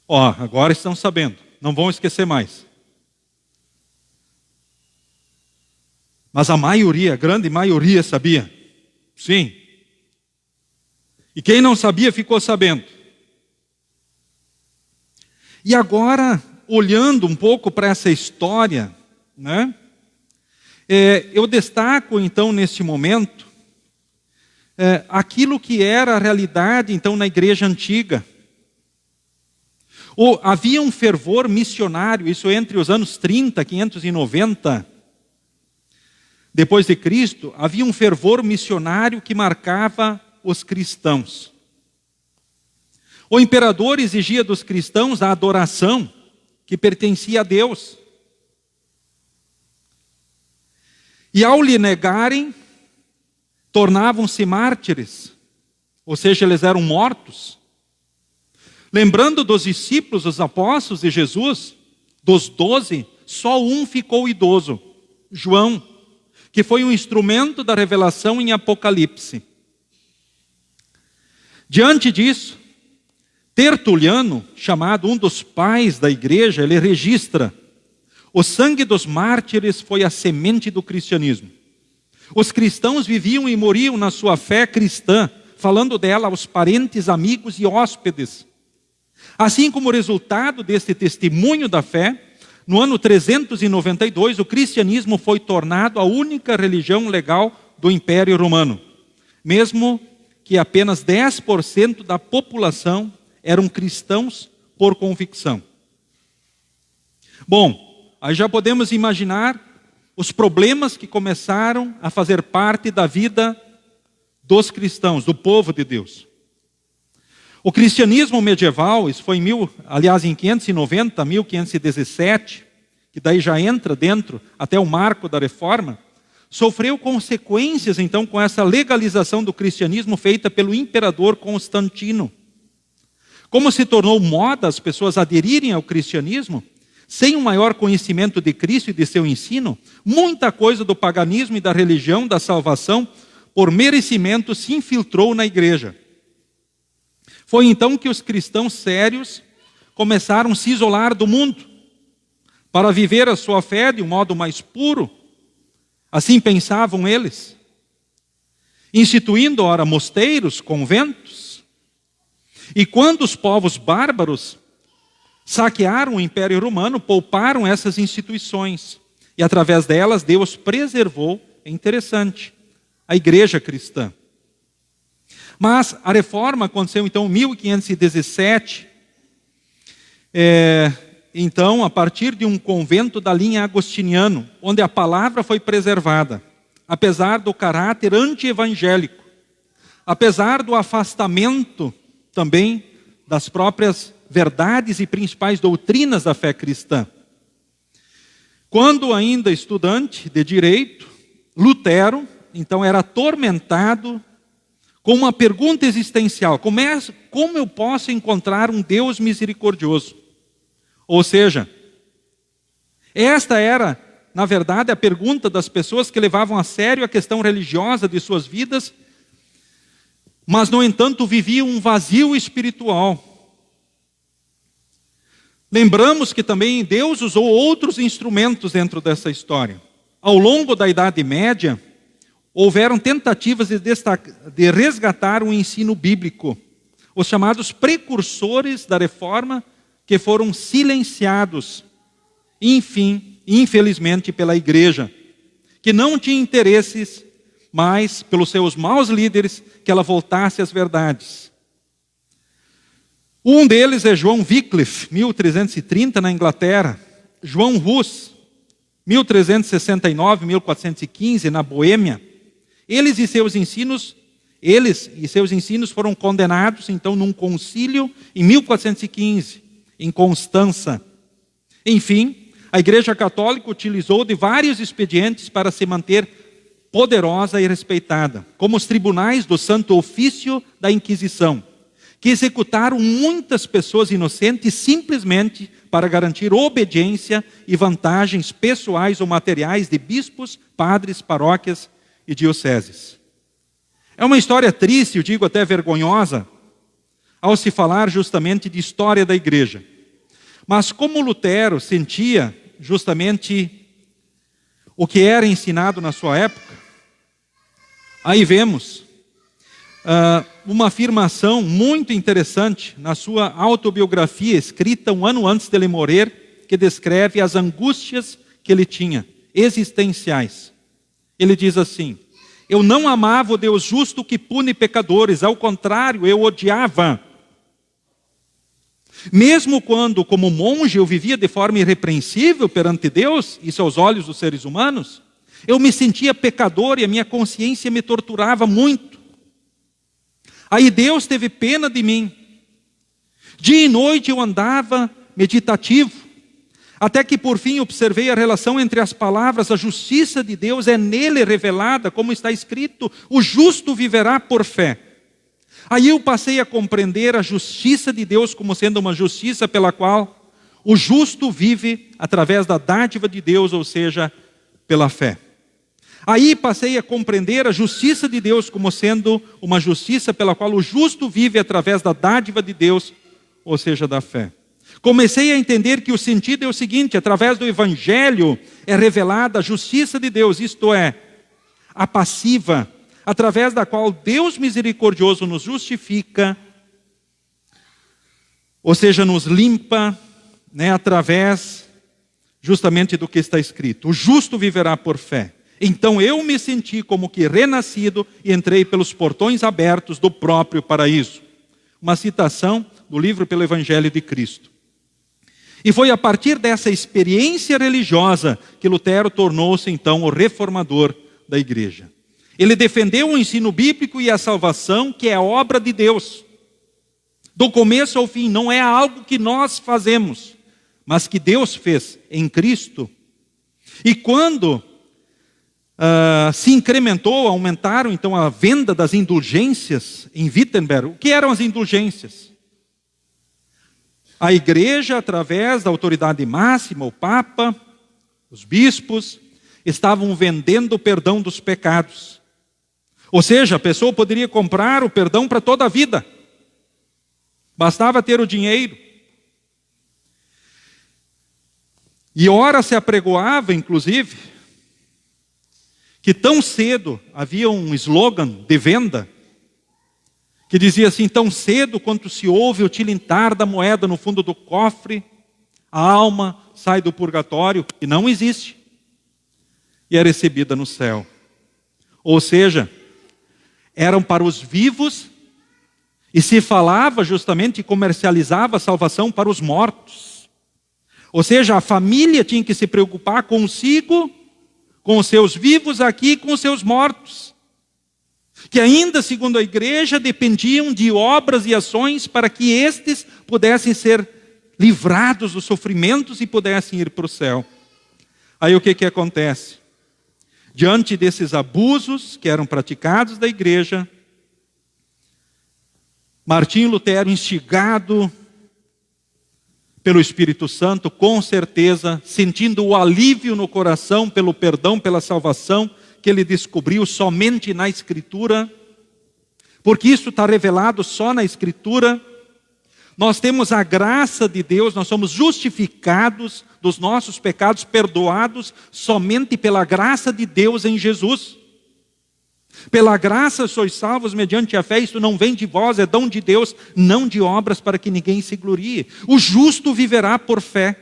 Agora estão sabendo, não vão esquecer mais. Mas a maioria, a grande maioria sabia. Sim. E quem não sabia ficou sabendo. E agora, olhando um pouco para essa história, né? Eu destaco então neste momento aquilo que era a realidade então na igreja antiga. Havia um fervor missionário, isso entre os anos 30, 590 depois de Cristo, havia um fervor missionário que marcava os cristãos. O imperador exigia dos cristãos a adoração que pertencia a Deus. E ao lhe negarem, tornavam-se mártires, ou seja, eles eram mortos. Lembrando dos discípulos, os apóstolos de Jesus, dos 12, só um ficou idoso, João, que foi um instrumento da revelação em Apocalipse. Diante disso, Tertuliano, chamado um dos pais da igreja, ele registra: o sangue dos mártires foi a semente do cristianismo. Os cristãos viviam e moriam na sua fé cristã, falando dela aos parentes, amigos e hóspedes. Assim como resultado deste testemunho da fé, no ano 392, o cristianismo foi tornado a única religião legal do Império Romano, mesmo que apenas 10% da população eram cristãos por convicção. Bom, aí já podemos imaginar os problemas que começaram a fazer parte da vida dos cristãos, do povo de Deus. O cristianismo medieval, isso foi em 590, 1517, que daí já entra dentro até o marco da reforma, sofreu consequências então com essa legalização do cristianismo feita pelo imperador Constantino. Como se tornou moda as pessoas aderirem ao cristianismo, sem um maior conhecimento de Cristo e de seu ensino, muita coisa do paganismo e da religião da salvação, por merecimento, se infiltrou na igreja. Foi então que os cristãos sérios começaram a se isolar do mundo, para viver a sua fé de um modo mais puro. Assim pensavam eles, instituindo ora mosteiros, conventos. E quando os povos bárbaros saquearam o Império Romano, pouparam essas instituições. E através delas Deus preservou, é interessante, a igreja cristã. Mas a reforma aconteceu então em 1517, então a partir de um convento da linha agostiniano, onde a palavra foi preservada, apesar do caráter anti-evangélico, apesar do afastamento também das próprias verdades e principais doutrinas da fé cristã. Quando ainda estudante de direito, Lutero, então, era atormentado com uma pergunta existencial: como eu posso encontrar um Deus misericordioso? Ou seja, esta era, na verdade, a pergunta das pessoas que levavam a sério a questão religiosa de suas vidas, mas, no entanto, viviam um vazio espiritual. Lembramos que também Deus usou outros instrumentos dentro dessa história. Ao longo da Idade Média, houveram tentativas de resgatar o ensino bíblico, os chamados precursores da reforma, que foram silenciados, infelizmente, pela igreja, que não tinha interesses mais, pelos seus maus líderes, que ela voltasse às verdades. Um deles é João Wycliffe, 1330, na Inglaterra. João Hus, 1369, 1415, na Boêmia. Eles e seus ensinos foram condenados, então, num concílio em 1415, em Constança. Enfim, a Igreja Católica utilizou de vários expedientes para se manter poderosa e respeitada, como os tribunais do Santo Ofício da Inquisição, que executaram muitas pessoas inocentes simplesmente para garantir obediência e vantagens pessoais ou materiais de bispos, padres, paróquias e dioceses. É uma história triste, eu digo até vergonhosa, ao se falar justamente de história da igreja. Mas como Lutero sentia justamente o que era ensinado na sua época, aí vemos uma afirmação muito interessante na sua autobiografia, escrita um ano antes de ele morrer, que descreve as angústias que ele tinha, existenciais. Ele diz assim: eu não amava o Deus justo que pune pecadores, ao contrário, eu odiava. Mesmo quando, como monge, eu vivia de forma irrepreensível perante Deus, isso aos olhos dos seres humanos, eu me sentia pecador e a minha consciência me torturava muito. Aí Deus teve pena de mim. Dia e noite eu andava meditativo, até que por fim observei a relação entre as palavras: a justiça de Deus é nele revelada, como está escrito, o justo viverá por fé. Aí eu passei a compreender a justiça de Deus como sendo uma justiça pela qual o justo vive através da dádiva de Deus, ou seja, pela fé. Aí passei a compreender a justiça de Deus como sendo uma justiça pela qual o justo vive através da dádiva de Deus, ou seja, da fé. Comecei a entender que o sentido é o seguinte: através do Evangelho é revelada a justiça de Deus, isto é, a passiva, através da qual Deus misericordioso nos justifica, ou seja, nos limpa, através justamente do que está escrito. O justo viverá por fé. Então eu me senti como que renascido e entrei pelos portões abertos do próprio paraíso. Uma citação do livro Pelo Evangelho de Cristo. E foi a partir dessa experiência religiosa que Lutero tornou-se então o reformador da igreja. Ele defendeu o ensino bíblico e a salvação, que é obra de Deus. Do começo ao fim, não é algo que nós fazemos, mas que Deus fez em Cristo. E quando se incrementou, aumentaram então a venda das indulgências em Wittenberg. O que eram as indulgências? A igreja, através da autoridade máxima, o Papa, os bispos, estavam vendendo o perdão dos pecados. Ou seja, a pessoa poderia comprar o perdão para toda a vida. Bastava ter o dinheiro. E ora se apregoava, inclusive, que tão cedo havia um slogan de venda que dizia assim: tão cedo quanto se ouve o tilintar da moeda no fundo do cofre, a alma sai do purgatório, e não existe, e é recebida no céu. Ou seja, eram para os vivos, e se falava justamente e comercializava a salvação para os mortos. Ou seja, a família tinha que se preocupar consigo, com os seus vivos aqui e com os seus mortos, que ainda, segundo a igreja, dependiam de obras e ações para que estes pudessem ser livrados dos sofrimentos e pudessem ir para o céu. Aí o que acontece? Diante desses abusos que eram praticados da igreja, Martinho Lutero, instigado pelo Espírito Santo, com certeza, sentindo o alívio no coração pelo perdão, pela salvação, que ele descobriu somente na Escritura, porque isso está revelado só na Escritura. Nós temos a graça de Deus, nós somos justificados dos nossos pecados, perdoados somente pela graça de Deus em Jesus. Pela graça sois salvos mediante a fé, isso não vem de vós, é dom de Deus, não de obras para que ninguém se glorie. O justo viverá por fé.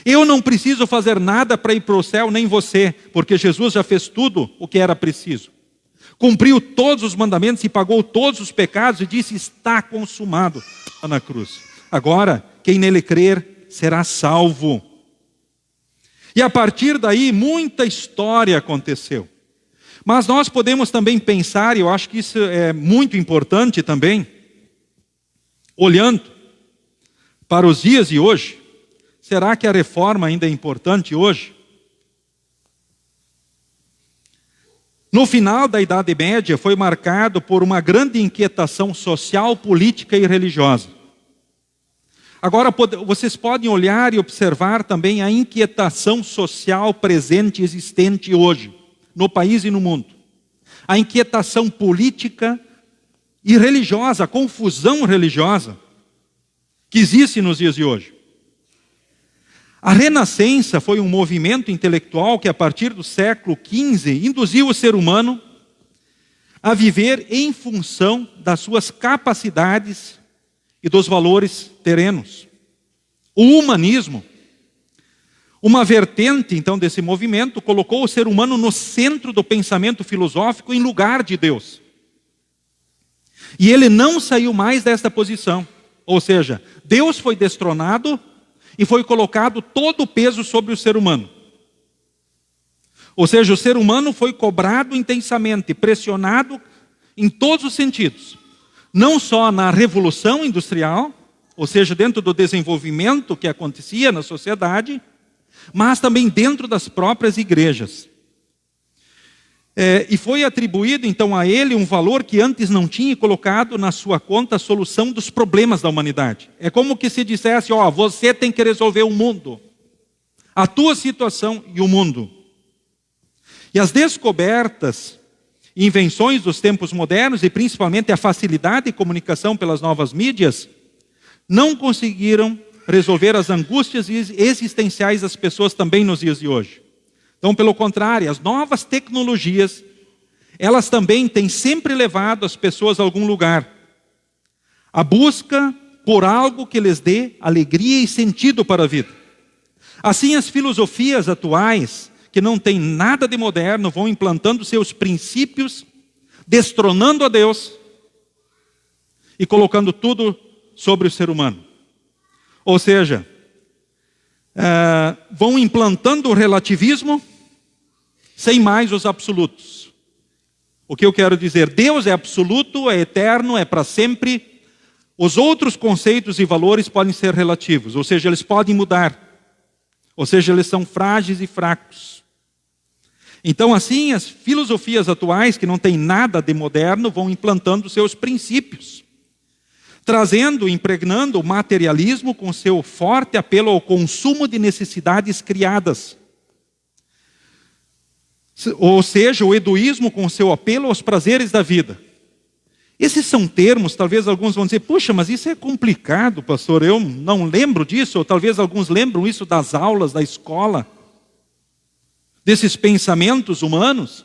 Eu não preciso fazer nada para ir para o céu, nem você, porque Jesus já fez tudo o que era preciso. Cumpriu todos os mandamentos e pagou todos os pecados e disse: está consumado, na cruz. Agora, quem nele crer será salvo. E a partir daí, muita história aconteceu. Mas nós podemos também pensar, e eu acho que isso é muito importante também, olhando para os dias de hoje, será que a reforma ainda é importante hoje? No final da Idade Média foi marcado por uma grande inquietação social, política e religiosa. Agora vocês podem olhar e observar também a inquietação social presente e existente hoje, no país e no mundo. A inquietação política e religiosa, a confusão religiosa que existe nos dias de hoje. A Renascença foi um movimento intelectual que, a partir do século XV, induziu o ser humano a viver em função das suas capacidades e dos valores terrenos. O humanismo, uma vertente, então, desse movimento, colocou o ser humano no centro do pensamento filosófico em lugar de Deus. E ele não saiu mais desta posição. Ou seja, Deus foi destronado e foi colocado todo o peso sobre o ser humano. Ou seja, o ser humano foi cobrado intensamente, pressionado em todos os sentidos. Não só na Revolução Industrial, ou seja, dentro do desenvolvimento que acontecia na sociedade, mas também dentro das próprias igrejas. E foi atribuído então a ele um valor que antes não tinha, colocado na sua conta a solução dos problemas da humanidade. É como que se dissesse, você tem que resolver o mundo, a tua situação e o mundo. E as descobertas e invenções dos tempos modernos, e principalmente a facilidade de comunicação pelas novas mídias, não conseguiram resolver as angústias existenciais das pessoas também nos dias de hoje. Então, pelo contrário, as novas tecnologias, elas também têm sempre levado as pessoas a algum lugar. A busca por algo que lhes dê alegria e sentido para a vida. Assim, as filosofias atuais, que não têm nada de moderno, vão implantando seus princípios, destronando a Deus e colocando tudo sobre o ser humano. Ou seja, vão implantando o relativismo sem mais os absolutos. O que eu quero dizer? Deus é absoluto, é eterno, é para sempre. Os outros conceitos e valores podem ser relativos, ou seja, eles podem mudar. Ou seja, eles são frágeis e fracos. Então, assim, as filosofias atuais, que não têm nada de moderno, vão implantando seus princípios, trazendo, impregnando o materialismo com seu forte apelo ao consumo de necessidades criadas. Ou seja, o hedoísmo com seu apelo aos prazeres da vida. Esses são termos, talvez alguns vão dizer, puxa, mas isso é complicado, pastor, eu não lembro disso, ou talvez alguns lembram isso das aulas da escola, desses pensamentos humanos,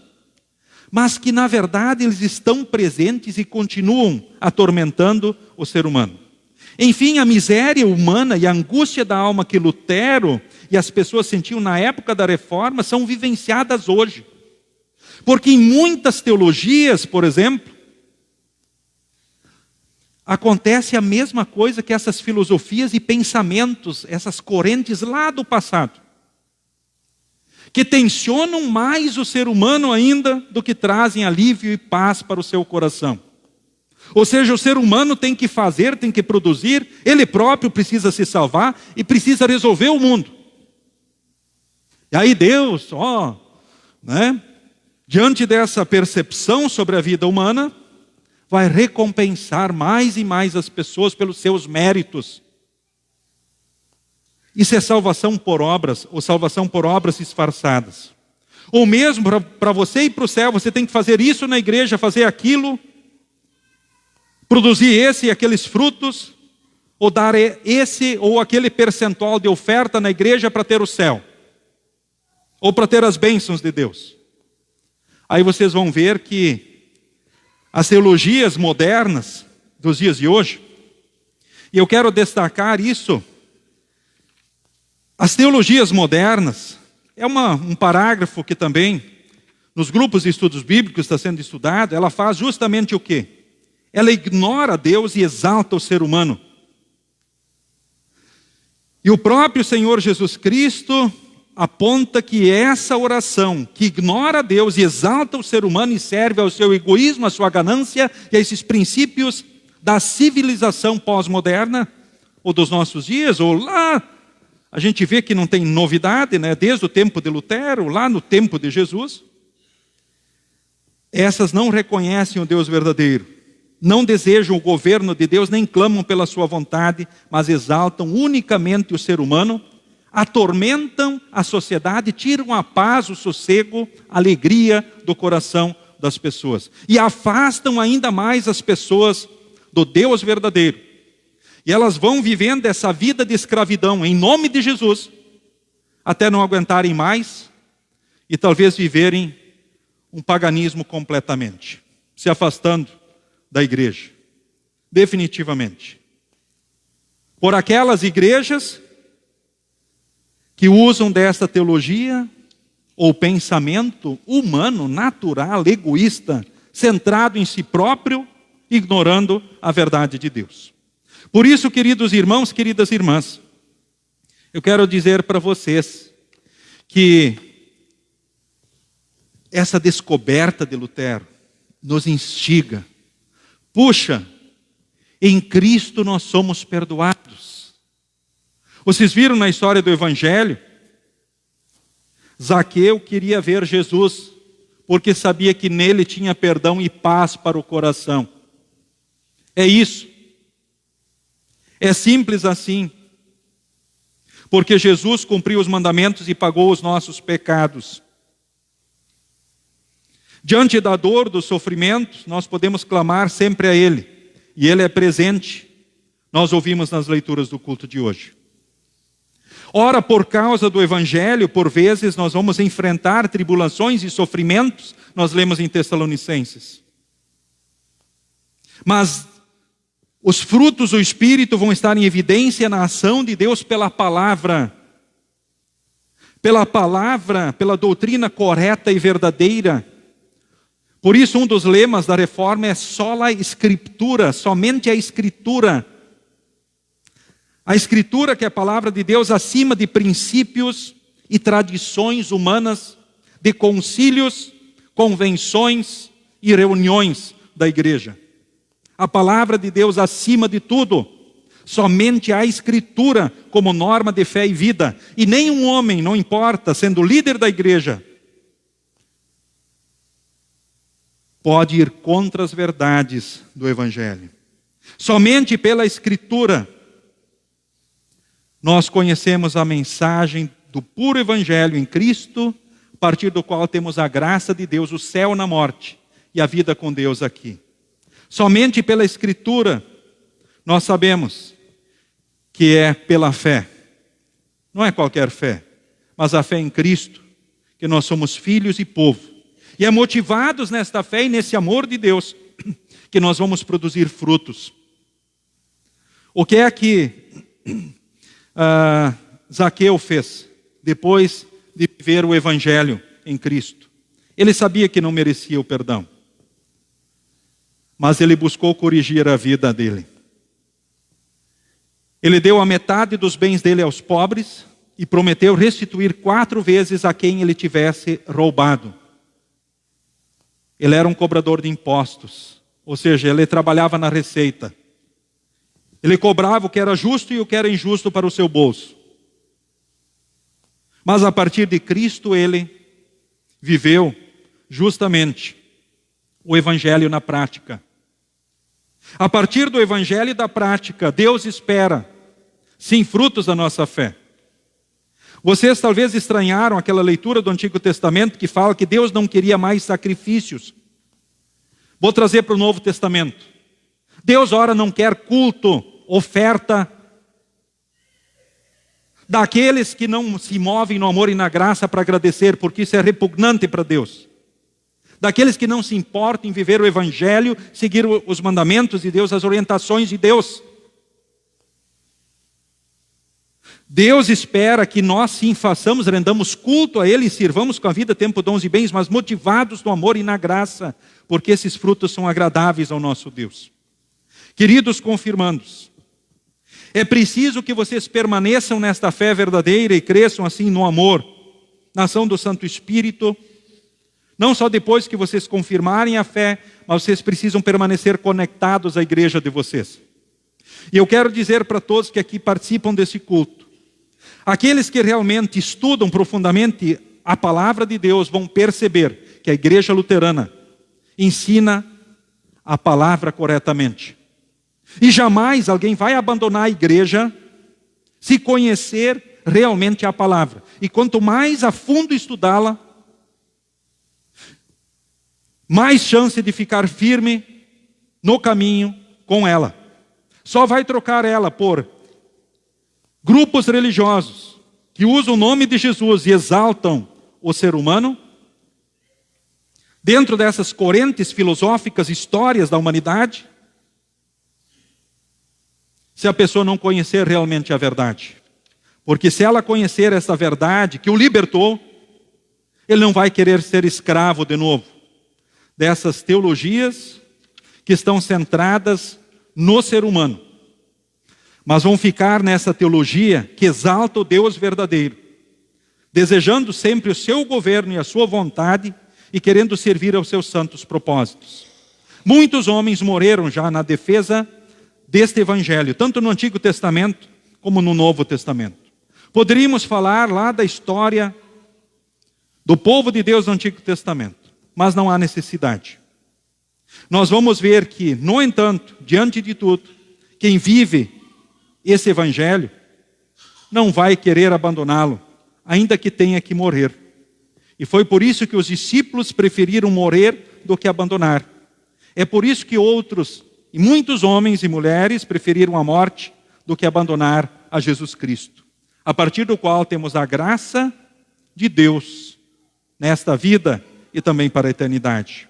mas que na verdade eles estão presentes e continuam atormentando o ser humano. Enfim, a miséria humana e a angústia da alma que Lutero e as pessoas sentiam na época da Reforma são vivenciadas hoje. Porque em muitas teologias, por exemplo, acontece a mesma coisa que essas filosofias e pensamentos, essas correntes lá do passado, que tensionam mais o ser humano ainda do que trazem alívio e paz para o seu coração. Ou seja, o ser humano tem que fazer, tem que produzir, ele próprio precisa se salvar e precisa resolver o mundo. E aí Deus, diante dessa percepção sobre a vida humana, vai recompensar mais e mais as pessoas pelos seus méritos. Isso é salvação por obras, ou salvação por obras disfarçadas. Ou mesmo, para você ir para o céu, você tem que fazer isso na igreja, fazer aquilo, produzir esse e aqueles frutos, ou dar esse ou aquele percentual de oferta na igreja para ter o céu, ou para ter as bênçãos de Deus. Aí vocês vão ver que as teologias modernas dos dias de hoje, e eu quero destacar isso, as teologias modernas, é um parágrafo que também, nos grupos de estudos bíblicos está sendo estudado, ela faz justamente o quê? Ela ignora Deus e exalta o ser humano. E o próprio Senhor Jesus Cristo aponta que essa oração, que ignora Deus e exalta o ser humano e serve ao seu egoísmo, à sua ganância e a esses princípios da civilização pós-moderna, ou dos nossos dias, ou lá, a gente vê que não tem novidade, desde o tempo de Lutero, lá no tempo de Jesus. Essas não reconhecem o Deus verdadeiro, não desejam o governo de Deus, nem clamam pela sua vontade, mas exaltam unicamente o ser humano, atormentam a sociedade, tiram a paz, o sossego, a alegria do coração das pessoas. E afastam ainda mais as pessoas do Deus verdadeiro. E elas vão vivendo essa vida de escravidão em nome de Jesus, até não aguentarem mais e talvez viverem um paganismo completamente, se afastando da igreja, definitivamente. Por aquelas igrejas que usam desta teologia ou pensamento humano, natural, egoísta, centrado em si próprio, ignorando a verdade de Deus. Por isso, queridos irmãos, queridas irmãs, eu quero dizer para vocês que essa descoberta de Lutero nos instiga. Puxa, em Cristo nós somos perdoados. Vocês viram na história do Evangelho? Zaqueu queria ver Jesus, porque sabia que nele tinha perdão e paz para o coração. É isso. É simples assim. Porque Jesus cumpriu os mandamentos e pagou os nossos pecados. Diante da dor, do sofrimento, nós podemos clamar sempre a Ele. E Ele é presente. Nós ouvimos nas leituras do culto de hoje. Ora, por causa do Evangelho, por vezes nós vamos enfrentar tribulações e sofrimentos, nós lemos em Tessalonicenses. Mas os frutos do Espírito vão estar em evidência na ação de Deus pela palavra, pela doutrina correta e verdadeira. Por isso, um dos lemas da Reforma é sola Escritura, somente a Escritura. A Escritura, que é a palavra de Deus, acima de princípios e tradições humanas, de concílios, convenções e reuniões da igreja. A palavra de Deus acima de tudo, somente a Escritura como norma de fé e vida. E nenhum homem, não importa, sendo líder da igreja, pode ir contra as verdades do Evangelho. Somente pela Escritura nós conhecemos a mensagem do puro Evangelho em Cristo, a partir do qual temos a graça de Deus, o céu na morte e a vida com Deus aqui. Somente pela Escritura nós sabemos que é pela fé. Não é qualquer fé, mas a fé em Cristo, que nós somos filhos e povo. E é motivados nesta fé e nesse amor de Deus que nós vamos produzir frutos. O que é que Zaqueu fez depois de viver o Evangelho em Cristo? Ele sabia que não merecia o perdão, mas ele buscou corrigir a vida dele. Ele deu a metade dos bens dele aos pobres e prometeu restituir 4 vezes a quem ele tivesse roubado. Ele era um cobrador de impostos, ou seja, ele trabalhava na receita. Ele cobrava o que era justo e o que era injusto para o seu bolso. Mas a partir de Cristo ele viveu justamente o Evangelho na prática. A partir do Evangelho e da prática, Deus espera, sim, frutos da nossa fé. Vocês talvez estranharam aquela leitura do Antigo Testamento que fala que Deus não queria mais sacrifícios. Vou trazer para o Novo Testamento. Deus, ora, não quer culto, oferta daqueles que não se movem no amor e na graça para agradecer, porque isso é repugnante para Deus. Daqueles que não se importam em viver o Evangelho, seguir os mandamentos de Deus, as orientações de Deus. Deus espera que nós sim façamos, rendamos culto a Ele e sirvamos com a vida, tempo, dons e bens, mas motivados no amor e na graça, porque esses frutos são agradáveis ao nosso Deus. Queridos confirmandos, é preciso que vocês permaneçam nesta fé verdadeira e cresçam assim no amor, na ação do Santo Espírito, não só depois que vocês confirmarem a fé, mas vocês precisam permanecer conectados à igreja de vocês. E eu quero dizer para todos que aqui participam desse culto, aqueles que realmente estudam profundamente a palavra de Deus vão perceber que a igreja luterana ensina a palavra corretamente. E jamais alguém vai abandonar a igreja se conhecer realmente a palavra. E quanto mais a fundo estudá-la, mais chance de ficar firme no caminho com ela. Só vai trocar ela por grupos religiosos que usam o nome de Jesus e exaltam o ser humano, dentro dessas correntes filosóficas, histórias da humanidade, se a pessoa não conhecer realmente a verdade. Porque se ela conhecer essa verdade que o libertou, ele não vai querer ser escravo de novo dessas teologias que estão centradas no ser humano, mas vão ficar nessa teologia que exalta o Deus verdadeiro, desejando sempre o seu governo e a sua vontade e querendo servir aos seus santos propósitos. Muitos homens morreram já na defesa deste evangelho, tanto no Antigo Testamento como no Novo Testamento. Poderíamos falar lá da história do povo de Deus no Antigo Testamento, mas não há necessidade. Nós vamos ver que, no entanto, diante de tudo, quem vive esse evangelho não vai querer abandoná-lo, ainda que tenha que morrer. E foi por isso que os discípulos preferiram morrer do que abandonar. É por isso que outros, e muitos homens e mulheres, preferiram a morte do que abandonar a Jesus Cristo, a partir do qual temos a graça de Deus nesta vida e também para a eternidade.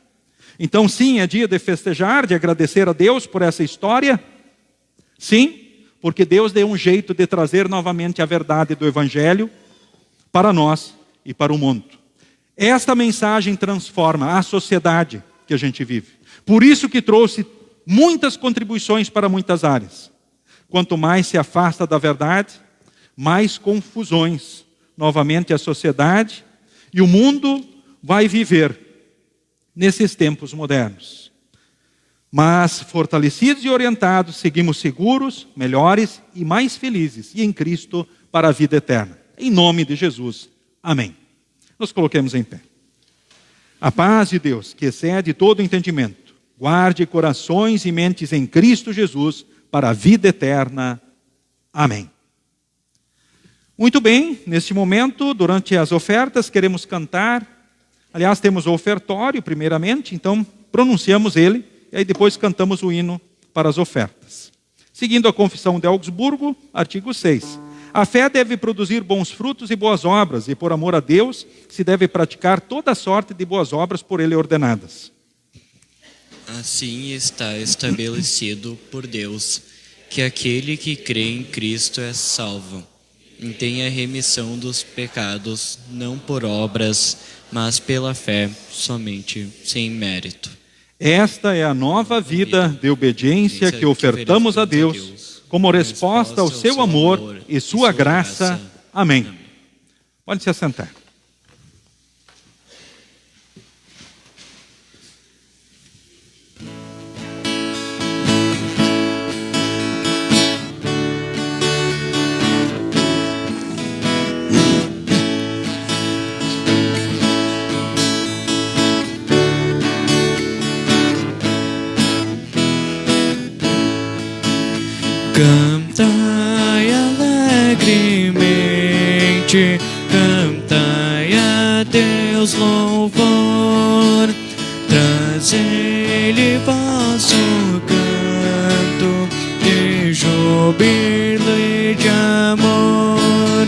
Então, sim, é dia de festejar, de agradecer a Deus por essa história. Sim, porque Deus deu um jeito de trazer novamente a verdade do Evangelho para nós e para o mundo. Esta mensagem transforma a sociedade que a gente vive. Por isso que trouxe muitas contribuições para muitas áreas. Quanto mais se afasta da verdade, mais confusões novamente a sociedade e o mundo vai viver nesses tempos modernos. Mas, fortalecidos e orientados, seguimos seguros, melhores e mais felizes, e em Cristo para a vida eterna. Em nome de Jesus. Amém. Nos coloquemos em pé. A paz de Deus, que excede todo entendimento, guarde corações e mentes em Cristo Jesus para a vida eterna. Amém. Muito bem, neste momento, durante as ofertas, queremos cantar. Aliás, temos o ofertório, primeiramente, então pronunciamos ele, e aí depois cantamos o hino para as ofertas. Seguindo a Confissão de Augsburgo, artigo 6. A fé deve produzir bons frutos e boas obras, e por amor a Deus se deve praticar toda sorte de boas obras por ele ordenadas. Assim está estabelecido por Deus, que aquele que crê em Cristo é salvo, e tem a remissão dos pecados, não por obras, mas pela fé, somente, sem mérito. Esta é a nova vida de obediência que ofertamos a Deus, como resposta ao seu amor e sua graça. Amém. Pode se assentar. Cantai alegremente, cantai a Deus louvor, trazei-lhe vosso canto de júbilo e de amor.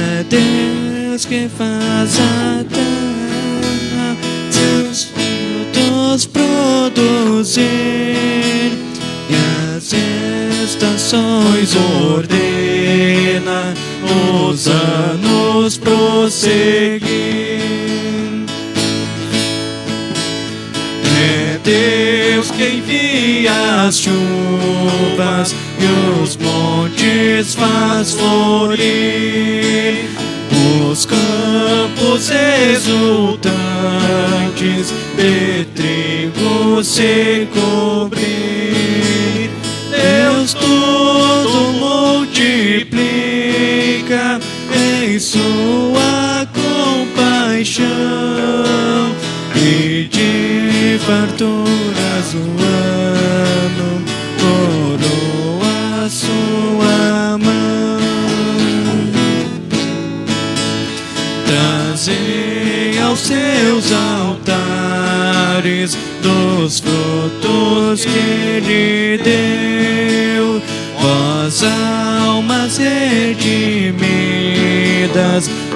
É Deus que faz a terra seus frutos produzir, e as estações ordena, os anos prosseguir. É Deus que envia as chuvas e os montes faz florir, os campos exultantes de trigo se cobrir. Deus tudo multiplica em sua compaixão, e de farturas o ano coroa sua mão. os frutos que Ele deu. Vós, almas redimidas,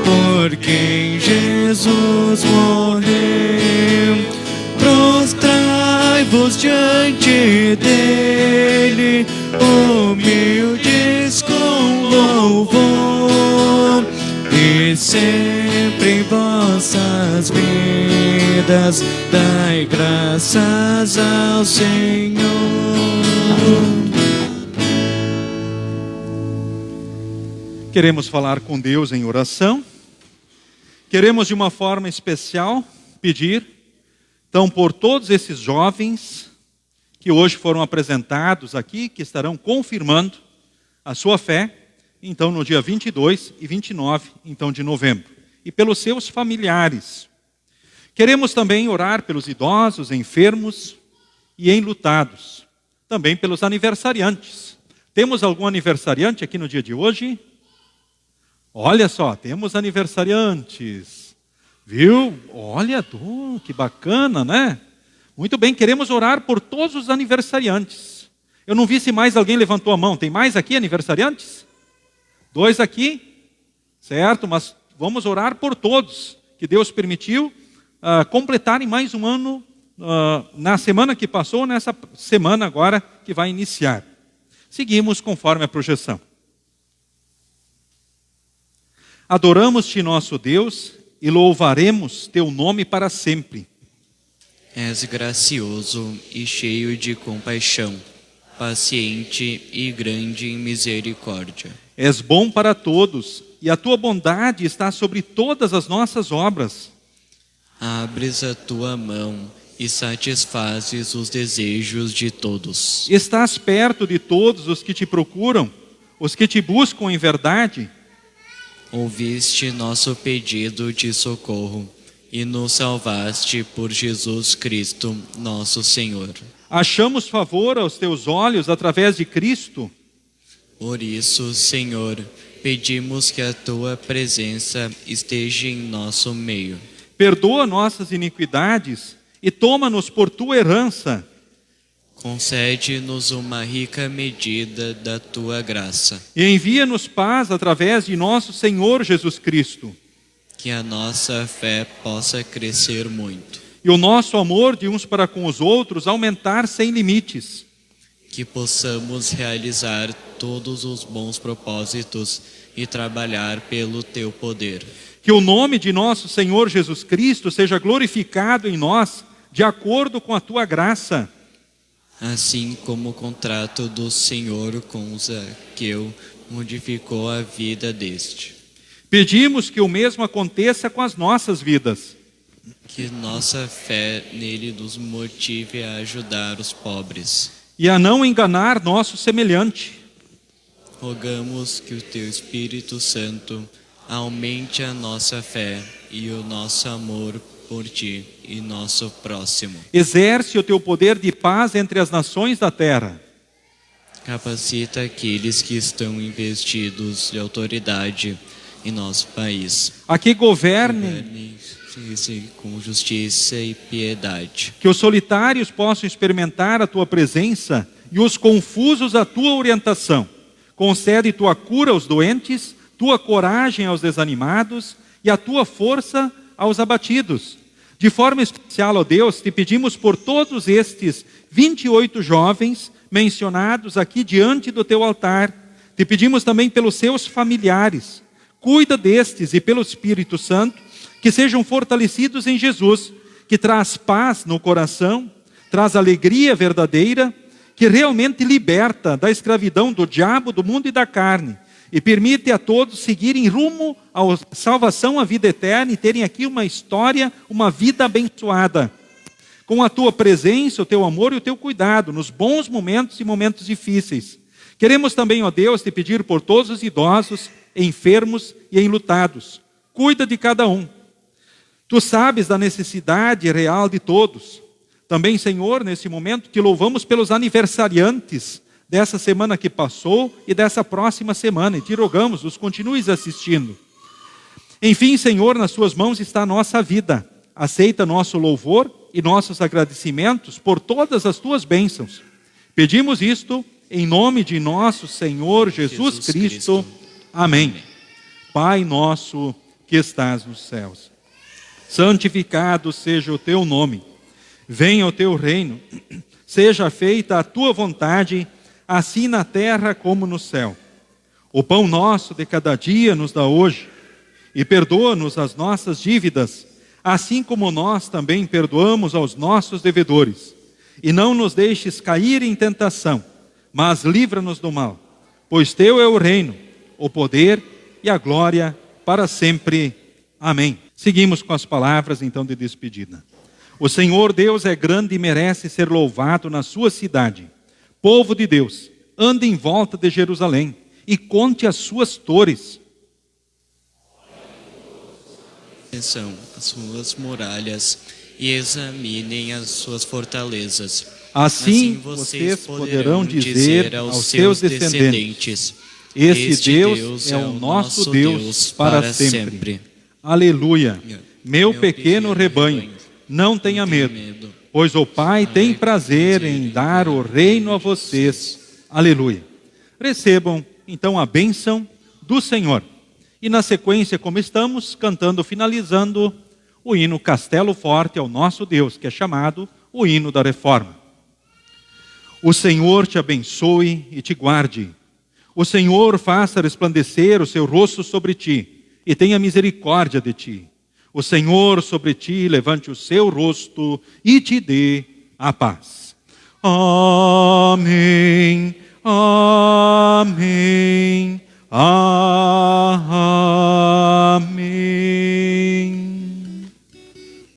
por quem Jesus morreu, prostrai-vos diante dele, humildes com louvor, e sempre em vossas vidas dai graças ao Senhor. Queremos falar com Deus em oração. Queremos de uma forma especial pedir, então, por todos esses jovens que hoje foram apresentados aqui, que estarão confirmando a sua fé, então no dia 22 e 29 então, de novembro, e pelos seus familiares. Queremos também orar pelos idosos, enfermos e enlutados, também pelos aniversariantes. Temos algum aniversariante aqui no dia de hoje? Olha só, temos aniversariantes, viu? Olha, que bacana, né? Muito bem, queremos orar por todos os aniversariantes. Eu não vi se mais alguém levantou a mão. Tem mais aqui aniversariantes? 2 aqui, certo? Mas vamos orar por todos, que Deus permitiu completarem mais um ano na semana que passou, nessa semana agora que vai iniciar. Seguimos conforme a projeção. Adoramos-te, nosso Deus, e louvaremos teu nome para sempre. És gracioso e cheio de compaixão, paciente e grande em misericórdia. És bom para todos, e a tua bondade está sobre todas as nossas obras. Abres a tua mão e satisfazes os desejos de todos. Estás perto de todos os que te procuram, os que te buscam em verdade. Ouviste nosso pedido de socorro e nos salvaste por Jesus Cristo, nosso Senhor. Achamos favor aos teus olhos através de Cristo. Por isso, Senhor, pedimos que a tua presença esteja em nosso meio. Perdoa nossas iniquidades e toma-nos por tua herança. Concede-nos uma rica medida da tua graça. E envia-nos paz através de nosso Senhor Jesus Cristo. Que a nossa fé possa crescer muito. E o nosso amor de uns para com os outros aumentar sem limites. Que possamos realizar todos os bons propósitos e trabalhar pelo teu poder. Que o nome de nosso Senhor Jesus Cristo seja glorificado em nós, de acordo com a tua graça. Assim como o contrato do Senhor com Zaqueu modificou a vida deste. Pedimos que o mesmo aconteça com as nossas vidas. Que nossa fé nele nos motive a ajudar os pobres. E a não enganar nosso semelhante. Rogamos que o teu Espírito Santo aumente a nossa fé e o nosso amor por ti e nosso próximo. Exerce o teu poder de paz entre as nações da terra. Capacita aqueles que estão investidos de autoridade em nosso país. A que governe com justiça e piedade. que os solitários possam experimentar a tua presença e os confusos a tua orientação. Concede tua cura aos doentes, tua coragem aos desanimados e a tua força aos abatidos. De forma especial, ó Deus, te pedimos por todos estes 28 jovens mencionados aqui diante do teu altar. Te pedimos também pelos seus familiares. Cuida destes e pelo Espírito Santo, que sejam fortalecidos em Jesus, que traz paz no coração, traz alegria verdadeira, que realmente liberta da escravidão do diabo, do mundo e da carne, e permite a todos seguirem rumo à salvação, à vida eterna, e terem aqui uma história, uma vida abençoada, com a tua presença, o teu amor e o teu cuidado, nos bons momentos e momentos difíceis. Queremos também, ó Deus, te pedir por todos os idosos, enfermos e enlutados. Cuida de cada um. Tu sabes da necessidade real de todos. Também, Senhor, nesse momento, te louvamos pelos aniversariantes dessa semana que passou e dessa próxima semana. E te rogamos, os continues assistindo. Enfim, Senhor, nas suas mãos está a nossa vida. aceita nosso louvor e nossos agradecimentos por todas as tuas bênçãos. Pedimos isto em nome de nosso Senhor Jesus Cristo. Amém. Pai nosso que estás nos céus, santificado seja o teu nome. Venha o teu reino. Seja feita a tua vontade, assim na terra como no céu. O pão nosso de cada dia nos dá hoje. E perdoa-nos as nossas dívidas, assim como nós também perdoamos aos nossos devedores. E não nos deixes cair em tentação, mas livra-nos do mal. Pois teu é o reino, o poder e a glória para sempre. Amém. Seguimos com as palavras então de despedida. O Senhor Deus é grande e merece ser louvado na sua cidade. Povo de Deus, ande em volta de Jerusalém e conte as suas torres. São as suas muralhas e examinem as suas fortalezas. Assim vocês poderão dizer aos seus descendentes: Este Deus é o nosso Deus para sempre. Aleluia. Meu pequeno rebanho, não tenha medo, pois o Pai tem prazer em dar o reino a vocês. Aleluia. Recebam então a bênção do Senhor. E na sequência, como estamos cantando, finalizando o hino Castelo Forte ao nosso Deus, que é chamado o hino da reforma. O Senhor te abençoe e te guarde. O Senhor faça resplandecer o seu rosto sobre ti e tenha misericórdia de ti. O Senhor sobre ti levante o seu rosto e te dê a paz. Amém, amém, amém.